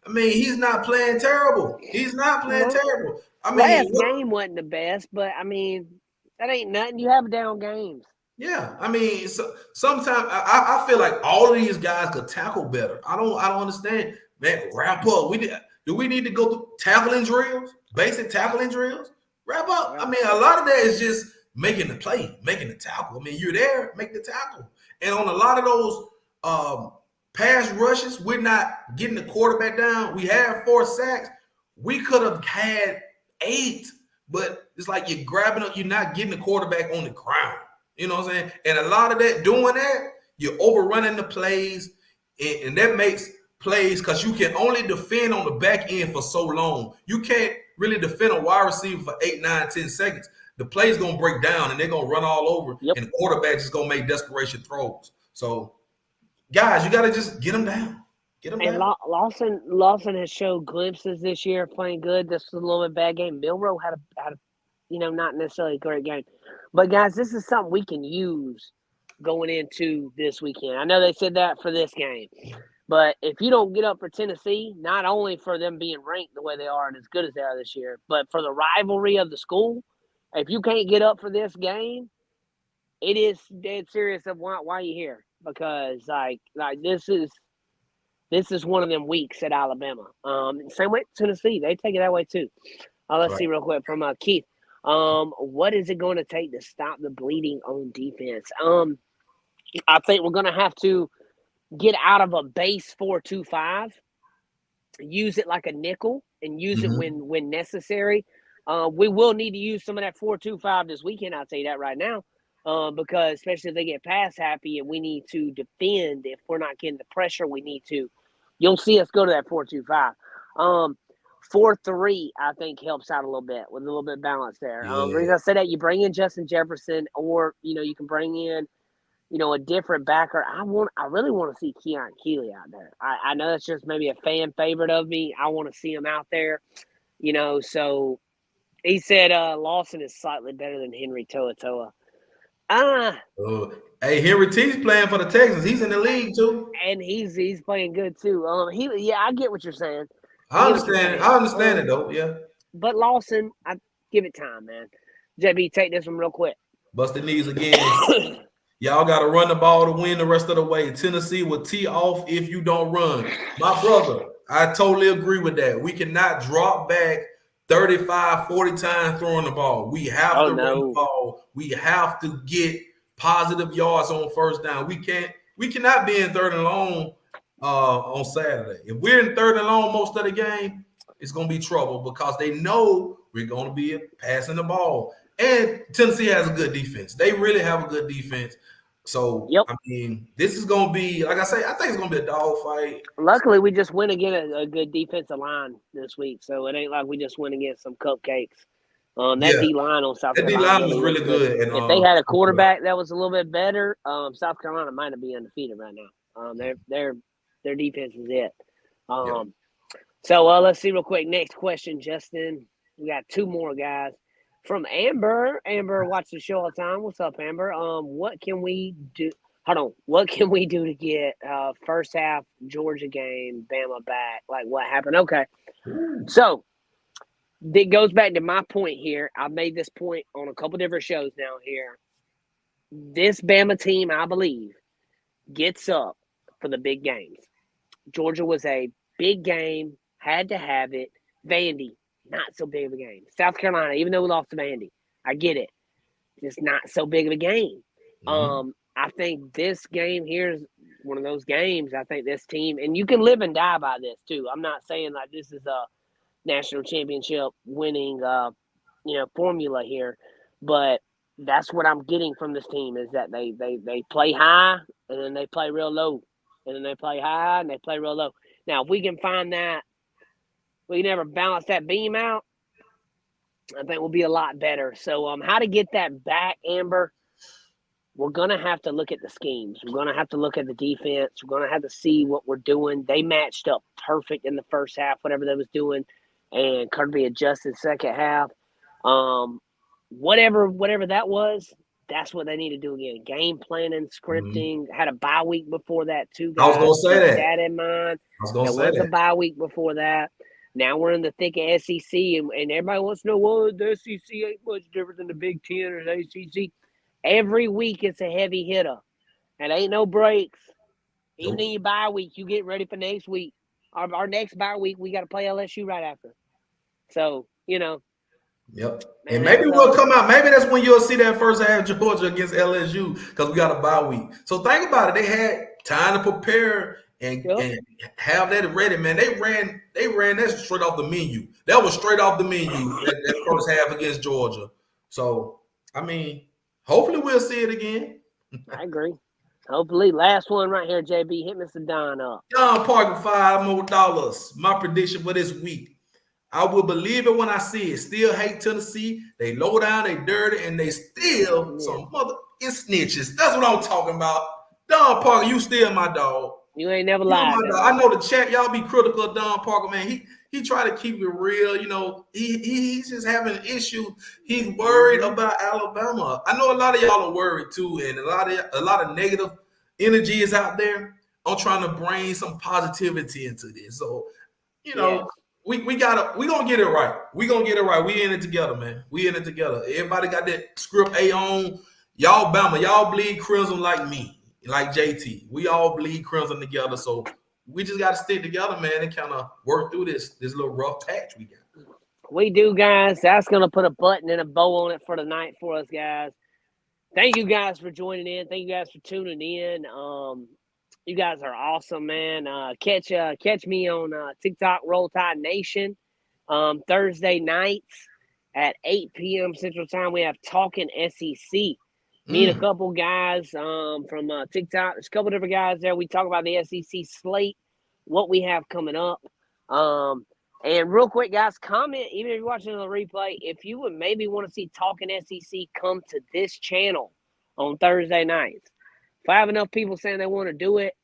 I mean, he's not playing terrible. He's not playing terrible. I mean, last game wasn't the best, but I mean, That ain't nothing. You have down games. Yeah, I mean, sometimes I feel like all of these guys could tackle better. I don't understand. Man, wrap up. Do we need to go through tackling drills, basic tackling drills? Wrap up. I mean, a lot of that is just making the play, making the tackle. I mean, you're there, make the tackle. And on a lot of those pass rushes, we're not getting the quarterback down. We have 4 sacks. We could have had 8, but it's like you're grabbing up, you're not getting the quarterback on the ground. You know what I'm saying? And a lot of that, doing that, you're overrunning the plays, and that makes plays because you can only defend on the back end for so long. You can't really defend a wide receiver for 8, 9, 10 seconds. The play's going to break down, and they're going to run all over, and the quarterback is going to make desperation throws. So, guys, you got to just get them down. Get them down. Lawson has showed glimpses this year playing good. This was a little bit bad game. Milroe had a not necessarily a great game. But, guys, this is something we can use going into this weekend. I know they said that for this game. But if you don't get up for Tennessee, not only for them being ranked the way they are and as good as they are this year, but for the rivalry of the school, if you can't get up for this game, it is dead serious of why you're here. Because, like this is one of them weeks at Alabama. Same way Tennessee. They take it that way, too. Let's see real quick from Keith. What is it going to take to stop the bleeding on defense? I think we're going to have to get out of a base 4-2-5, use it like a nickel, and use it when necessary. We will need to use some of that 4-2-5 this weekend. I'll tell you that right now, because especially if they get pass happy and we need to defend. If we're not getting the pressure, we need to. You'll see us go to that 4-2-5. 4-3, I think, helps out a little bit with a little bit of balance there. The reason I say that, you bring in Justin Jefferson, or you can bring in a different backer. I really want to see Keon Keeley out there. I know that's just maybe a fan favorite of me. I want to see him out there. So he said Lawson is slightly better than Henry To'oTo'o. Hey, Henry T's playing for the Texans. He's in the league too. And he's playing good too. I get what you're saying. I understand it though, yeah. But Lawson, I give it time, man. JB, take this one real quick. Busted knees again. Y'all got to run the ball to win the rest of the way. Tennessee will tee off if you don't run. My brother, I totally agree with that. We cannot drop back 35, 40 times throwing the ball. We have to run the ball. We have to get positive yards on first down. We cannot be in 3rd and long on Saturday. If we're in 3rd and long most of the game, it's going to be trouble because they know we're going to be passing the ball. And Tennessee has a good defense. They really have a good defense. So, I mean, this is going to be, like I say, I think it's going to be a dog fight. Luckily, we just went against a good defensive line this week. So, it ain't like we just went against some cupcakes. That D-line on South Carolina. That D-line was really good. And, if they had a quarterback that was a little bit better, South Carolina might be undefeated right now. Their defense is it. So, let's see real quick. Next question, Justin. We got 2 more guys. From Amber. Amber watches the show all the time. What's up, Amber? What can we do? Hold on. What can we do to get first half Georgia game, Bama back? Like, what happened? Okay. So, it goes back to my point here. I've made this point on a couple different shows now here. This Bama team, I believe, gets up for the big games. Georgia was a big game, had to have it. Vandy. Not so big of a game. South Carolina, even though we lost to Vandy, I get it. Just not so big of a game. I think this game here is one of those games. I think this team, and you can live and die by this too. I'm not saying like this is a national championship winning, formula here, but that's what I'm getting from this team is that they play high and then they play real low, and then they play high and they play real low. Now, if we can find that. We never balance that beam out, I think we'll be a lot better. So how to get that back, Amber, we're going to have to look at the schemes. We're going to have to look at the defense. We're going to have to see what we're doing. They matched up perfect in the first half, whatever they was doing, and Kirby adjusted second half. Whatever that was, that's what they need to do again. Game planning, scripting. Had a bye week before that too, guys. I was going to say that. Keep that in mind. I was going to say that. There was a bye week before that. Now we're in the thick of SEC, and everybody wants to know, well, the SEC ain't much different than the Big Ten or the ACC. Every week it's a heavy hitter, and ain't no breaks. Even in your bye week, you get ready for next week. Our next bye week, we got to play LSU right after. So, you know. Yep. Man, and maybe we'll come out. Maybe that's when you'll see that first half of Georgia against LSU because we got a bye week. So think about it. They had time to prepare and have that ready, man. They ran that straight off the menu. That was straight off the menu that first half against Georgia. So, I mean, hopefully we'll see it again. I agree. Hopefully. Last one right here, JB. Hit Mr. Don up. Don Parker, $5 more. My prediction for this week. I will believe it when I see it. Still hate Tennessee. They low down, they dirty, and they still some snitches. That's what I'm talking about. Don Parker, you still my dog. You ain't never lied. I know the chat, y'all be critical of Don Parker, man. He try to keep it real. You know, he's just having an issue. He's worried about Alabama. I know a lot of y'all are worried too, and a lot of negative energy is out there. I'm trying to bring some positivity into this. So, you know, we gonna get it right. We gonna get it right. We in it together, man. We in it together. Everybody got that script A on. Y'all Bama, y'all bleed crimson like me, like JT. We all bleed crimson together. So we just got to stick together, man, and kind of work through this little rough patch we got. We do, guys. That's going to put a button and a bow on it for the night for us, guys. Thank you guys for joining in. Thank you guys for tuning in. You guys are awesome, man. Catch me on TikTok, Roll Tide Nation. Thursday nights at 8 p.m. Central Time, we have Talk'n SEC. Me and a couple guys from TikTok. There's a couple different guys there. We talk about the SEC slate, what we have coming up. And real quick, guys, comment, even if you're watching on the replay, if you would maybe want to see Talk'n SEC come to this channel on Thursday nights. If I have enough people saying they want to do it,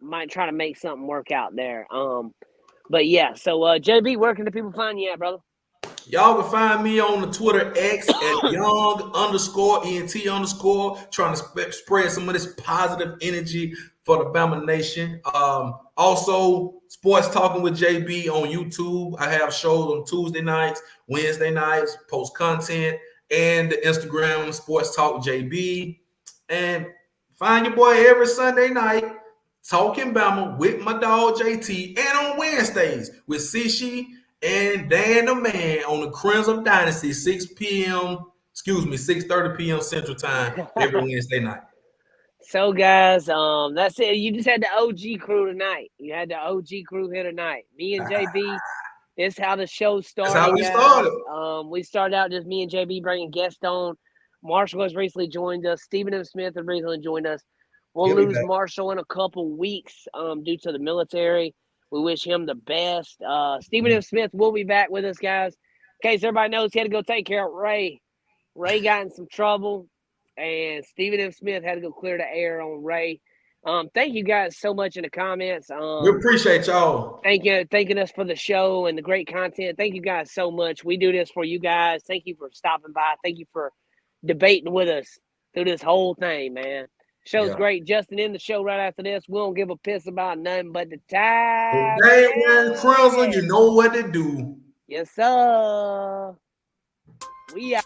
I might try to make something work out there. But yeah, so JB, where can the people find you at, brother? Y'all can find me on the Twitter X at young_ENT_, trying to spread some of this positive energy for the Bama Nation. Also, Sports Talking with JB on YouTube. I have shows on Tuesday nights, Wednesday nights, post content, and the Instagram Sports Talk JB. And find your boy every Sunday night, Talk'n Bama with my dog JT, and on Wednesdays with Sishi and Dan the Man on the Crimson Dynasty, 6:30 p.m. Central Time every Wednesday night. So, guys, that's it. You just had the OG crew tonight. You had the OG crew here tonight. Me and JB, this is how the show started. That's how we started. We started out just me and JB bringing guests on. Marshall has recently joined us. Stephen M. Smith has recently joined us. We'll lose Marshall in a couple weeks due to the military. We wish him the best. Stephen M. Smith will be back with us, guys. In case everybody knows, he had to go take care of Ray. Ray got in some trouble, and Stephen M. Smith had to go clear the air on Ray. Thank you guys so much in the comments. We appreciate y'all. Thanking us for the show and the great content. Thank you guys so much. We do this for you guys. Thank you for stopping by. Thank you for debating with us through this whole thing, man. Show's great. Justin in the show right after this. We don't give a piss about nothing but the time. Hey, man, Crimson, you know what to do. Yes, sir. We out.